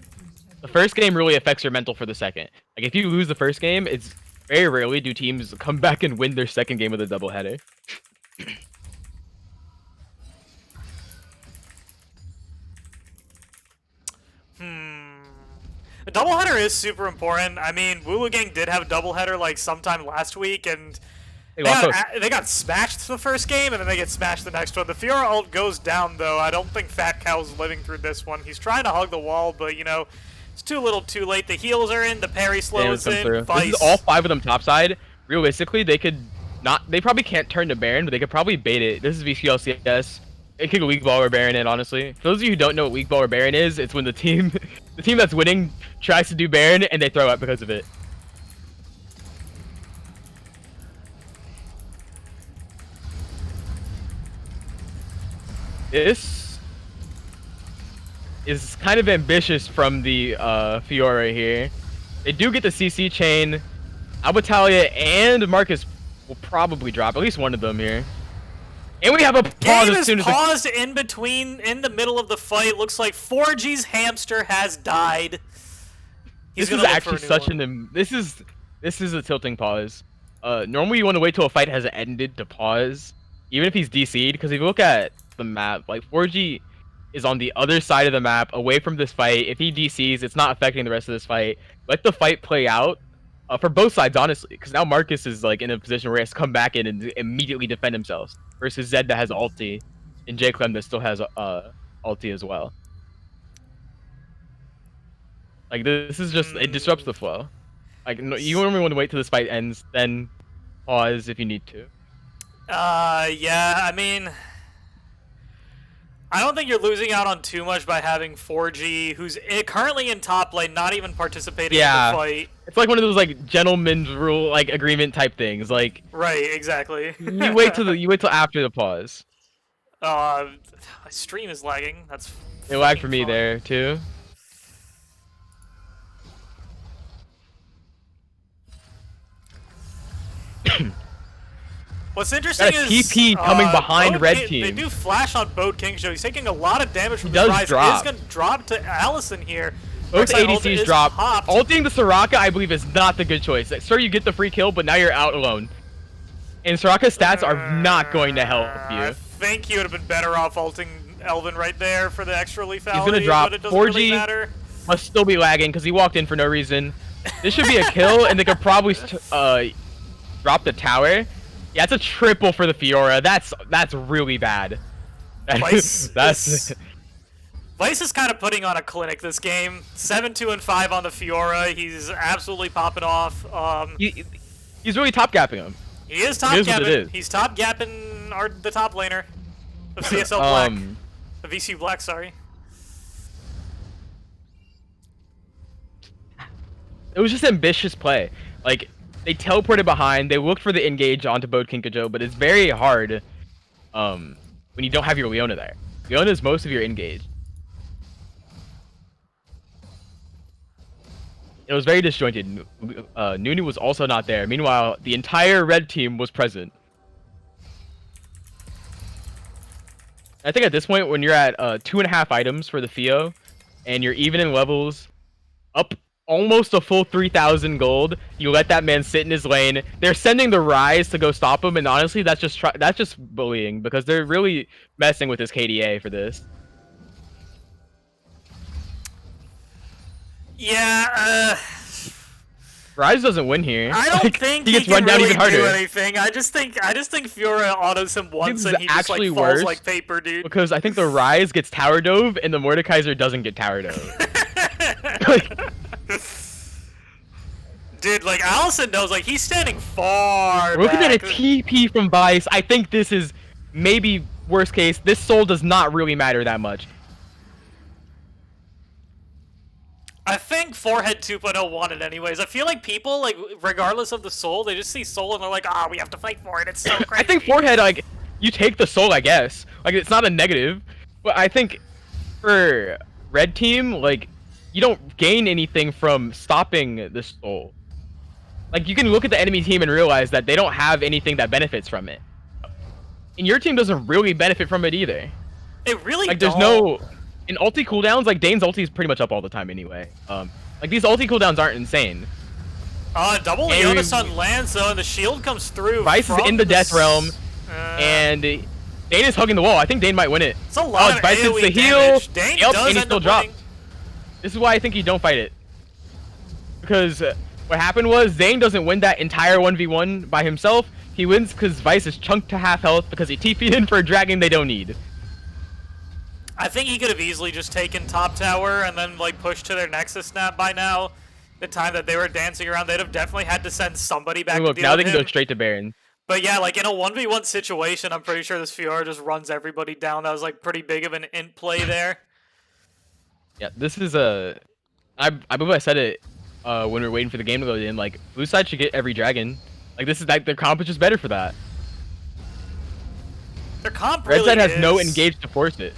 the first game really affects your mental for the second. Like, if you lose the first game, it's very rarely do teams come back and win their second game with a doubleheader. A doubleheader is super important. I mean, Wulu Gang did have a doubleheader like sometime last week, and they got smashed the first game, and then they get smashed the next one. The Fiora ult goes down, though. I don't think Fat Cow's living through this one. He's trying to hug the wall, but, you know, it's too little too late. The heals are in, the parry slows in. This is all 5 of them topside. Realistically, they could not. They probably can't turn to Baron, but they could probably bait it. This is VCU LCS. It could go weak ball or Baron in, honestly. For those of you who don't know what weak ball or Baron is, it's when the team that's winning tries to do Baron and they throw up because of it. This is kind of ambitious from the Fiora here. They do get the CC chain. Abitalia and Marcus will probably drop at least one of them here. And we have a pause Game as is soon as paused in between, in the middle of the fight. Looks like 4G's hamster has died. He's this is actually such an this is a tilting pause. Normally you want to wait till a fight has ended to pause, even if he's DC'd, because if you look at the map, like 4G is on the other side of the map, away from this fight. If he DCs, it's not affecting the rest of this fight. Let the fight play out. For both sides, honestly, because now Marcus is like in a position where he has to come back in and immediately defend himself, versus Zed that has ulti, and J Clem that still has ulti as well. Like this is just it disrupts the flow. Like no, you normally want to wait till this fight ends, then pause if you need to. Yeah, I mean, I don't think you're losing out on too much by having 4G, who's currently in top lane, not even participating in the fight. It's like one of those like gentleman's rule, like agreement type things. Like right, exactly. you wait till after the pause. My stream is lagging. That's it lagged for me fun. there too. What's interesting is TP coming behind Red King, Team. They do flash on Boat King, so he's taking a lot of damage from he the does rise. drop. He's gonna drop to Allison here. Both Rek'Sai ADCs drop. Popped. Ulting the Soraka, I believe, is not the good choice. Like, sir, you get the free kill, but now you're out alone. And Soraka's stats are not going to help you. I think he would have been better off ulting Elvin right there for the extra lethality. He's gonna drop. But it doesn't 4G really matter. must still be lagging because he walked in for no reason. This should be a kill, and they could probably drop the tower. Yeah, it's a triple for the Fiora. That's really bad. Vice is kind of putting on a clinic this game. 7-2-5 on the Fiora. He's absolutely popping off. He's really top gapping him. He is top gapping. He's top gapping the top laner of CSL Black. The VCU Black, sorry. It was just ambitious play. Like, they teleported behind, they looked for the engage onto Boat Kinkajo, but it's very hard when you don't have your Leona there. Leona is most of your engage. It was very disjointed. Nunu was also not there. Meanwhile, the entire red team was present. I think at this point, when you're at 2.5 items for the Fio, and you're even in levels, up almost a full 3,000 gold, you let that man sit in his lane. They're sending the Rise to go stop him, and honestly, that's just bullying, because they're really messing with his KDA for this. Yeah, Rise doesn't win here. I don't think he gets can run down really even harder. do anything. I just think Fiora autos him once and he just like falls worse like paper, dude. Because I think the Rise gets tower dove and the Mordekaiser doesn't get tower dove. Dude, like Allison knows, like he's standing far We're looking back. at a TP from Vice. I think this is maybe worst case. This soul does not really matter that much. I think Forehead 2.0 won it anyways. I feel like people, like, regardless of the soul, they just see soul and they're like, we have to fight for it. It's so crazy. I think Forehead, like, you take the soul, I guess. Like, it's not a negative. But I think for red team, like, you don't gain anything from stopping the soul. Like, you can look at the enemy team and realize that they don't have anything that benefits from it. And your team doesn't really benefit from it either. It really like, there's no... In ulti cooldowns, like, Dane's ulti is pretty much up all the time anyway. Like, these ulti cooldowns aren't insane. Double Leona Sun lands, though, and the shield comes through. Vice is in the Death Realm, and Dane is hugging the wall. I think Dane might win it. It's a lot of Vice hits the heal, Dane and does he still dropped. This is why I think you don't fight it. Because what happened was, Zane doesn't win that entire 1v1 by himself. He wins because Vice is chunked to half health because he TP'd in for a dragon they don't need. I think he could have easily just taken top tower and then like pushed to their Nexus snap by now. The time that they were dancing around, they'd have definitely had to send somebody back to deal now with they can him. go straight to Baron. But yeah, like in a 1v1 situation, I'm pretty sure this Fiora just runs everybody down. That was like pretty big of an int play there. Yeah, this is I believe I said it when we were waiting for the game to go in. Like, blue side should get every dragon. Like, this is like their comp is just better for that. Their comp Red really side has is. no engage to force it.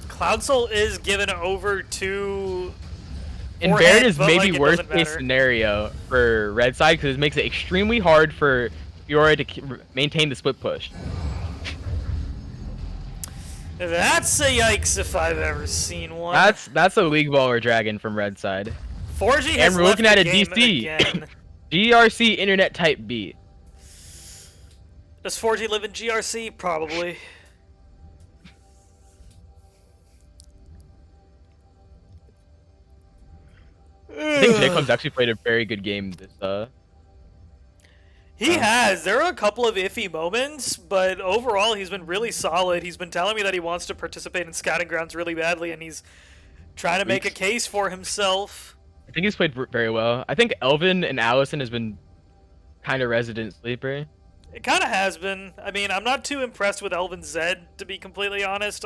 Cloud Soul is given over to And Baron Forehead, is but maybe like, it worst doesn't case matter. scenario for Red side because it makes it extremely hard for Fiora to maintain the split push. That's a yikes if I've ever seen one. That's a League Baller Dragon from Red side. 4G And has we're left looking at the a game DC. again. GRC Internet Type B. Does 4G live in GRC? Probably. I think J-Clem's actually played a very good game this He has. There are a couple of iffy moments, but overall he's been really solid. He's been telling me that he wants to participate in Scouting Grounds really badly, and he's trying to make a case for himself. I think he's played very well. I think Elvin and Allison has been kind of resident sleeper. It kind of has been. I mean, I'm not too impressed with Elvin Zed, to be completely honest.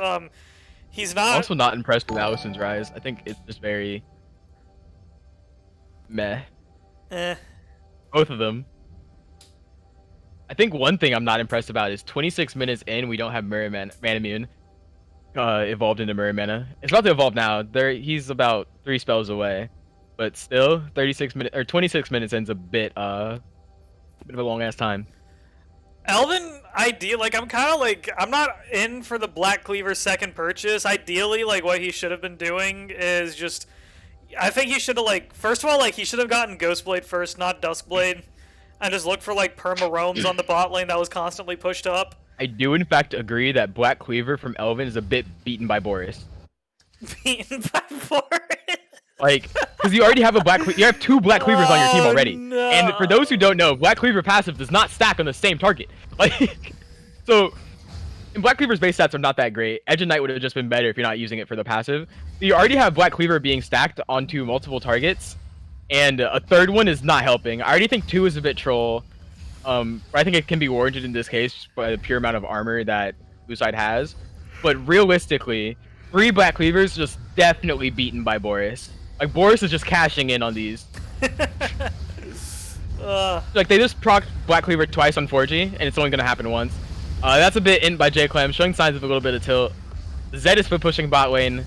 He's not. I'm also not impressed with Allison's rise. I think it's just very meh. Both of them. I think one thing I'm not impressed about is 26 minutes in, we don't have Manamune evolved into Mirror Mana. It's about to evolve now. He's about 3 spells away, but still, 26 minutes in's a bit of a long ass time. Elvin, I'm not in for the Black Cleaver second purchase. Ideally, like, what he should have been doing is just, I think he should have, first of all, he should have gotten Ghostblade first, not Duskblade, and just looked for, perma roams on the bot lane that was constantly pushed up. I do, in fact, agree that Black Cleaver from Elvin is a bit beaten by Boris. Beaten by Boris? Because you already have you have 2 Black Cleavers on your team already. No. And for those who don't know, Black Cleaver passive does not stack on the same target. So, and Black Cleaver's base stats are not that great. Edge of Night would have just been better if you're not using it for the passive. You already have Black Cleaver being stacked onto multiple targets, and a third one is not helping. I already think 2 is a bit troll. But I think it can be warranted in this case by the pure amount of armor that blue side has. But realistically, 3 Black Cleavers just definitely beaten by Boris. Boris is just cashing in on these. They just proc Black Cleaver twice on 4G, and it's only gonna happen once. That's a bit in by J-Clem, showing signs of a little bit of tilt. Zed is pushing bot lane.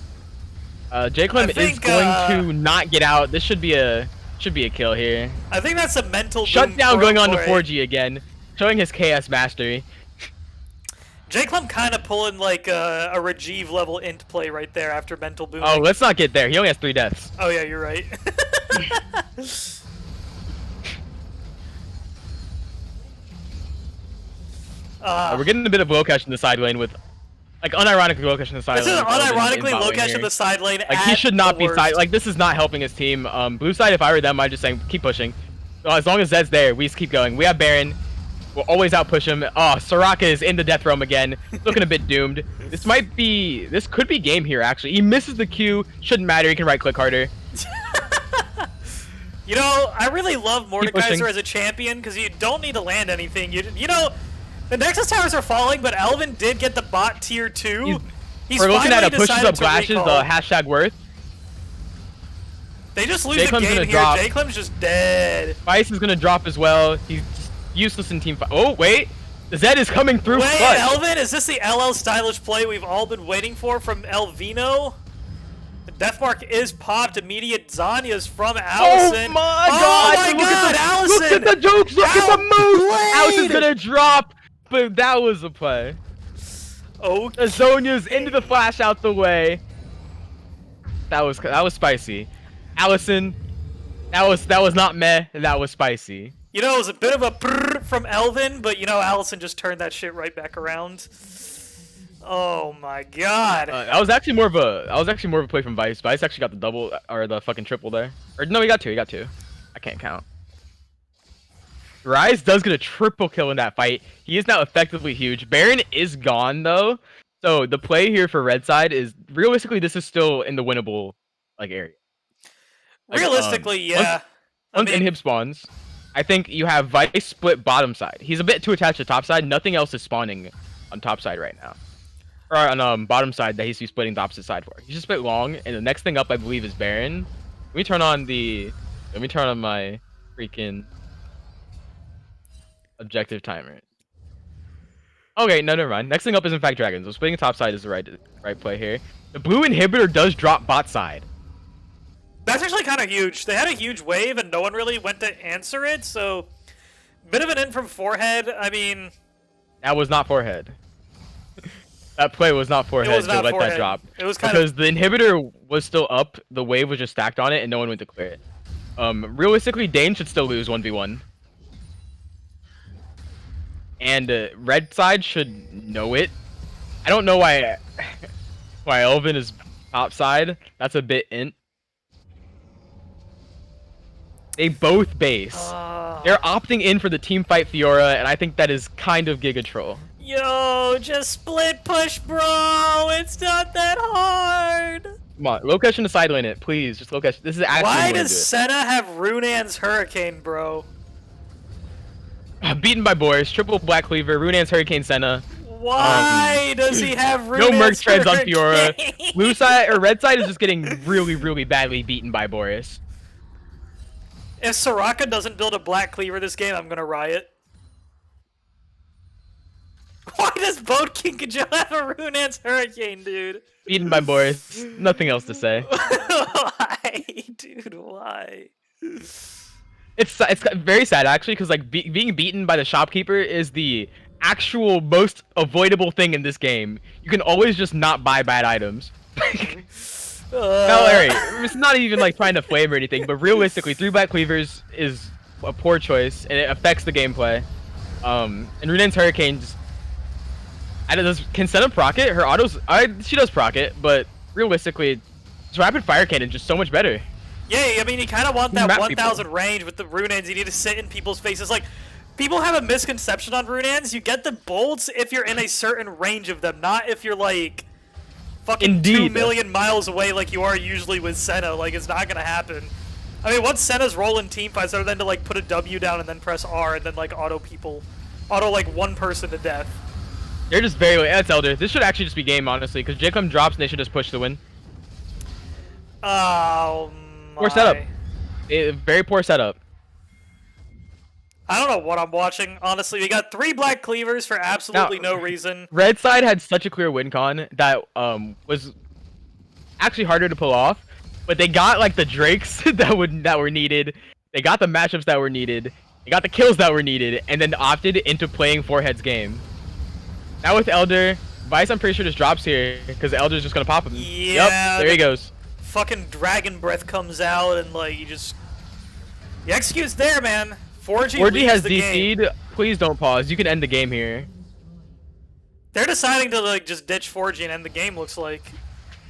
J-Clem is going to not get out. This should be a kill here. I think that's a mental shutdown going on to 4G again, showing his KS mastery. J-Clem kind of pulling a Rajiv level int play right there after mental boom. Oh, let's not get there. He only has 3 deaths. Oh yeah, you're right. We're getting a bit of low catch in the side lane with, unironically low catch in the side lane. This is unironically low catch in the side lane. He should not be this is not helping his team. Blue side, if I were them, I'd just say keep pushing. As long as Zed's there, we just keep going. We have Baron. We'll always outpush him. Oh, Soraka is in the death realm again. Looking a bit doomed. This could be game here, actually. He misses the Q. Shouldn't matter. He can right click harder. You know, I really love Mordekaiser as a champion because you don't need to land anything. You know, the Nexus towers are falling, but Elvin did get the bot tier 2. We're looking at a pushes up flashes, hashtag worth. They just lose the game here. J-Clem's just dead. Vice is gonna drop as well. He's useless in team fight. Oh, wait. The Zed is coming through. Wait, Elvin, is this the LL stylish play we've all been waiting for from Elvino? The Deathmark is popped. Immediate Zanya's from Allison. Oh my god! Oh my god, Allison! Look at the jokes! Look at the moves! Allison's gonna drop, but that was a play. Okay. Zonya's into the flash out the way. That was spicy. Allison, that was not meh. That was spicy. You know, it was a bit of a brrr from Elvin, but you know, Allison just turned that shit right back around. Oh my god. That was actually more of a play from Vice. Vice actually got the double or the fucking triple there. Or no, he got 2. He got 2. I can't count. Rise does get a triple kill in that fight. He is now effectively huge. Baron is gone though, so the play here for red side is realistically this is still in the winnable area. Realistically, yeah. Once inhib spawns, I think you have Vice split bottom side. He's a bit too attached to top side. Nothing else is spawning on top side right now. Or on bottom side that he's splitting the opposite side for. He's just split long, and the next thing up I believe is Baron. Let me turn on my freaking objective timer. Okay, no, never mind. Next thing up is in fact dragons. So splitting top side is the right play here. The blue inhibitor does drop bot side. That's actually kind of huge. They had a huge wave and no one really went to answer it, so bit of an in from forehead. I mean, that was not forehead. That play was not forehead to let that drop. It was kind because the inhibitor was still up, the wave was just stacked on it, and no one went to clear it. Realistically, Dane should still lose 1v1. And red side should know it. I don't know why why Elvin is top side. That's a bit int. They both base. They're opting in for the team fight Fiora, and I think that is kind of Giga Troll. Yo, just split push, bro. It's not that hard. Come on, Lokesh in the side lane it, please. Just Lokesh. This is actually. Why does Senna have Runan's Hurricane, bro? Beaten by Boris, triple Black Cleaver, Runan's Hurricane Senna. Why does he have Runan's No Merc treads on Hurricane? Fiora. Blue side or red side is just getting really, really badly beaten by Boris. If Soraka doesn't build a Black Cleaver this game, I'm gonna riot. Why does both Kinkajo have a Runan's Hurricane, dude? Beaten by Boris. Nothing else to say. Why, dude? Why? It's very sad actually, because like being beaten by the shopkeeper is the actual most avoidable thing in this game. You can always just not buy bad items. No, Larry, it's not even like trying to flame or anything, but realistically, 3 Black Cleavers is a poor choice, and it affects the gameplay. And Runan's Hurricane just... Can Senna proc it? Her autos... she does proc it, but realistically, this Rapid Fire Cannon is just so much better. Yeah, I mean, you kind of want that 1,000 range with the Runans. You need to sit in people's faces. Like, people have a misconception on Runans. You get the bolts if you're in a certain range of them, not if you're, like... fucking 2 million miles away like you are usually with Senna. Like, it's not gonna happen. I mean, once Senna's rolling team fights, other than to, like, put a W down and then press R and then, like, auto, like, one person to death. They're just very... That's Elder. This should actually just be game, honestly, because Jacob drops and they should just push the win. Oh, my. Poor setup. Very poor setup. I don't know what I'm watching, honestly. We got 3 Black Cleavers for absolutely no reason. Red side had such a clear win con that was actually harder to pull off, but they got like the Drakes that were needed. They got the matchups that were needed. They got the kills that were needed, and then opted into playing Forehead's game. Now with Elder, Vice I'm pretty sure just drops here because Elder's just gonna pop him. Yeah. Yep, there he goes. Fucking Dragon Breath comes out and like you just... The execute's there, man. 4G has DC'd. Please don't pause. You can end the game here. They're deciding to like just ditch 4G and end the game, looks like.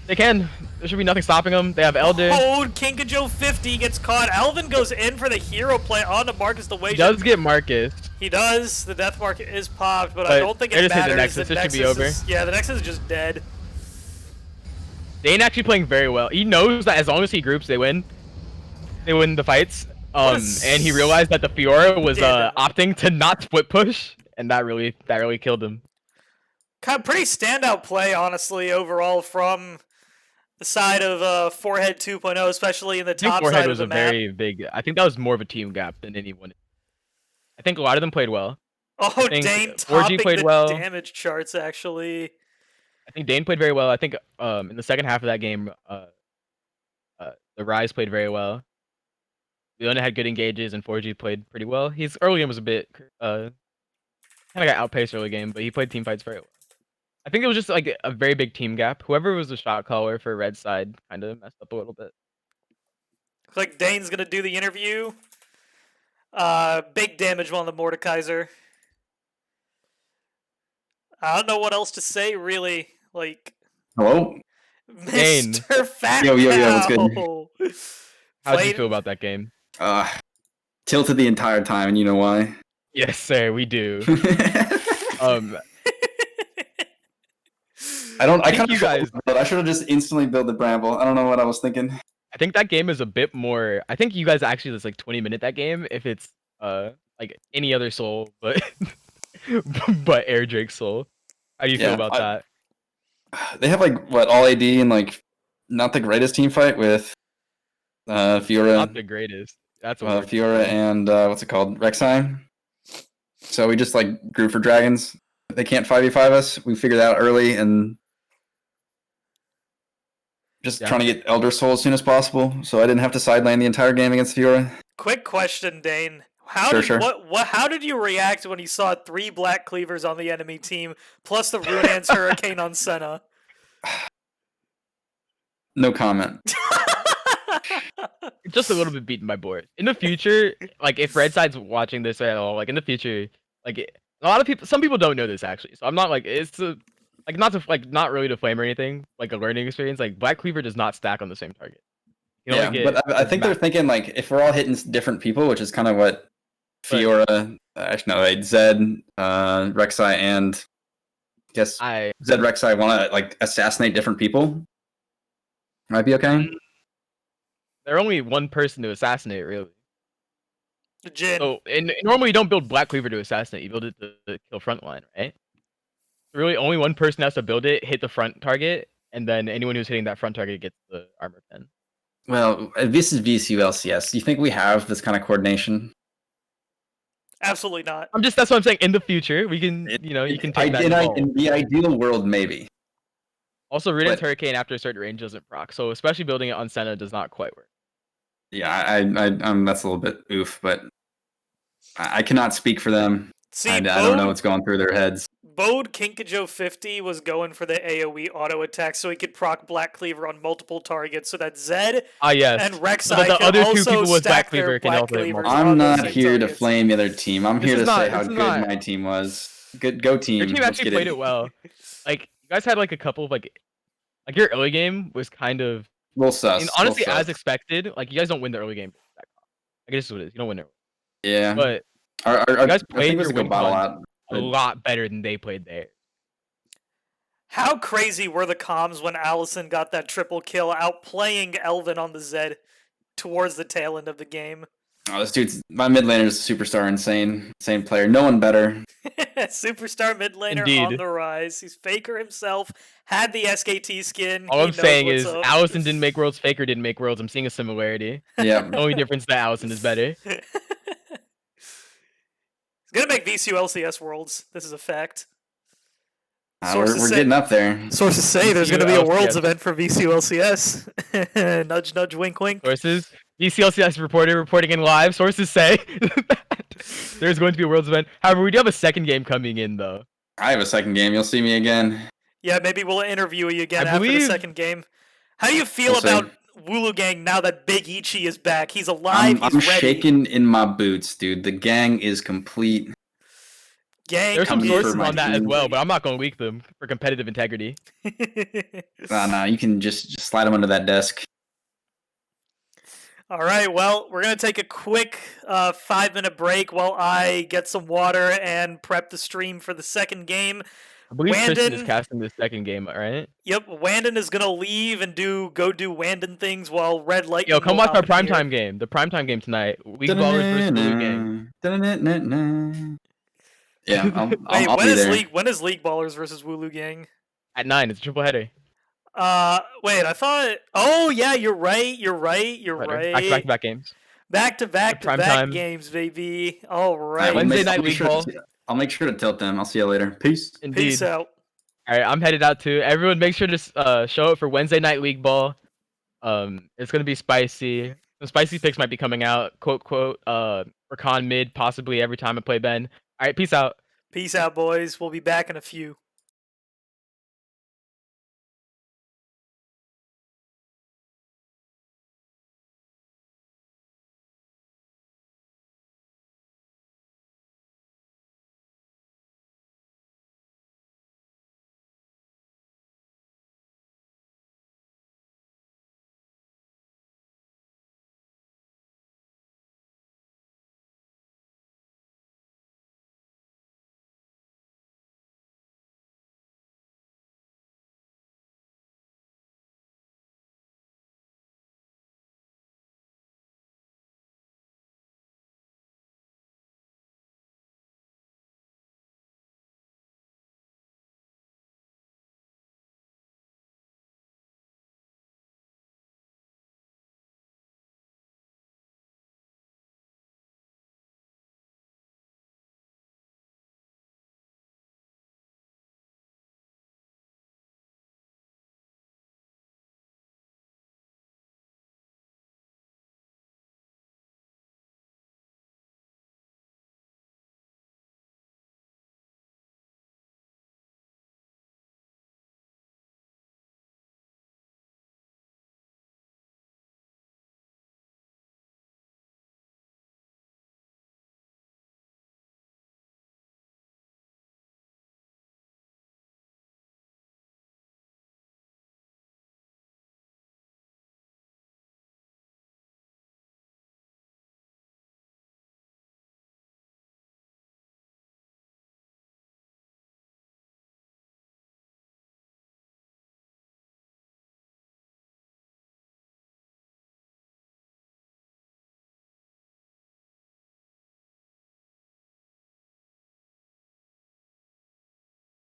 They can. There should be nothing stopping them. They have Elder. Oh, Kinkajo 50 gets caught. Alvin goes in for the hero play onto Marcus the Wager. He does get Marcus. He does. The death mark is popped, but I don't think it matters. The Nexus. It should be over. Yeah, the Nexus is just dead. Dane actually playing very well. He knows that as long as he groups, they win. They win the fights. And he realized that the Fiora was opting to not split push, and that really killed him. Kind of pretty standout play, honestly, overall from the side of Forehead 2.0, especially in the top Forehead side was of the a map. very big. I think that was more of a team gap than anyone. I think a lot of them played well. Oh, Dane topping the damage charts, actually. I think Dane played very well. I think in the second half of that game, the Rise played very well. Leona had good engages, and 4G played pretty well. His early game was a bit kind of got outpaced early game, but he played team fights very well. I think it was just like a very big team gap. Whoever was the shot caller for red side kind of messed up a little bit. Looks like Dane's gonna do the interview. Big damage on the Mordekaiser. I don't know what else to say, really. Like, hello, Dane. Mr. Fat Yo, what's good? How did you feel about that game? Tilted the entire time, and you know why? Yes, sir, we do. I kind of should have just instantly built the Bramble. I don't know what I was thinking. I think that game is a bit more. I think you guys actually it's like 20-minute that game if it's like any other soul, but but Air Drake soul. How do you feel about that? They have like what all AD and like not the greatest team fight with Fiora. Not the greatest. That's what Fiora and what's it called? Rek'Sai. So we just like grew for dragons. They they can't 5v5 us. We figured that out early and just trying to get Elder Soul as soon as possible, so I didn't have to side lane the entire game against Fiora. Quick question, Dane. How did you react when you saw 3 Black Cleavers on the enemy team, plus the Runaan's Hurricane on Senna? No comment. Just a little bit beaten by board. In the future, like if Red Side's watching this at all, like in the future, like a lot of people, some people don't know this actually. So I'm not like not really to flame or anything, like a learning experience. Like Black Cleaver does not stack on the same target. Yeah, but I think they're thinking like if we're all hitting different people, which is kind of what Fiora, actually no, Zed, Rek'Sai, and I guess Zed, Rek'Sai want to like assassinate different people. Might be okay. They're only one person to assassinate, really. The Jhin. So, and normally you don't build Black Cleaver to assassinate. You build it to kill frontline, right? Really, only one person has to build it, hit the front target, and then anyone who's hitting that front target gets the armor pin. Well, this is VCU LCS. Do you think we have this kind of coordination? Absolutely not. That's what I'm saying. In the future, we can, you can take that. In the ideal world, maybe. Also, Runaan's Hurricane after a certain range doesn't proc, so especially building it on Senna does not quite work. Yeah, that's a little bit oof, but I cannot speak for them. See, I don't know what's going through their heads. Bode Kinkajo 50 was going for the AoE auto attack so he could proc Black Cleaver on multiple targets so that Zed and Rek'Sai the can other also 2 people with stack Black Cleaver can Black also hit Cleavers. I'm not here to flame the other team. I'm here to say how good my team was. Go team. Your team actually played it well. Like you guys had like a couple of like your early game was kind of a little sus. And honestly, as expected, like you guys don't win the early game. Like this is what it is. You don't win it. Yeah. But you guys played your win a lot better than they played there. How crazy were the comms when Allison got that triple kill, outplaying Elvin on the Zed towards the tail end of the game? Oh, this dude's my mid laner is a superstar, insane player. No one better. Superstar mid laner on the rise. He's Faker himself. Had the SKT skin. All I'm saying is Allison didn't make worlds. Faker didn't make worlds. I'm seeing a similarity. Yeah. The only difference is that Allison is better. He's gonna make VCU LCS worlds. This is a fact. We're getting up there. Sources say there's going to be a Worlds event for VCU LCS. Nudge, nudge, wink, wink. Sources. VCU LCS reporting in live. Sources say there's going to be a Worlds event. However, we do have a second game coming in, though. I have a second game. You'll see me again. Yeah, maybe we'll interview you again after the second game. How do you feel about Wooloo Gang now that Big Ichi is back? He's alive. He's ready. I'm shaking in my boots, dude. The gang is complete. There's some sources on that as well, but I'm not going to leak them for competitive integrity. No, you can just slide them under that desk. All right, well, we're going to take a quick 5-minute break while I get some water and prep the stream for the second game. I believe Tristan is casting the second game, right? Yep, Wandon is going to leave and go do Wandon things while Red Lightning. Yo, come watch our primetime game. The primetime game tonight. League Ballers versus Wooloo Gang. Yeah, I'll be there. When is League Ballers versus Wooloo Gang? At 9. It's a triple header. Wait, I thought. Oh yeah, you're right. Back-to-back games. Back-to-back games, baby. All right. Wednesday night League Ball. I'll make sure to tilt them. I'll see you later. Peace. Indeed. Peace out. All right, I'm headed out too. Everyone, make sure to show up for Wednesday night League Ball. It's gonna be spicy. Some spicy picks might be coming out. Quote, Rakan mid, possibly every time I play Ben. All right, peace out. Peace out, boys. We'll be back in a few.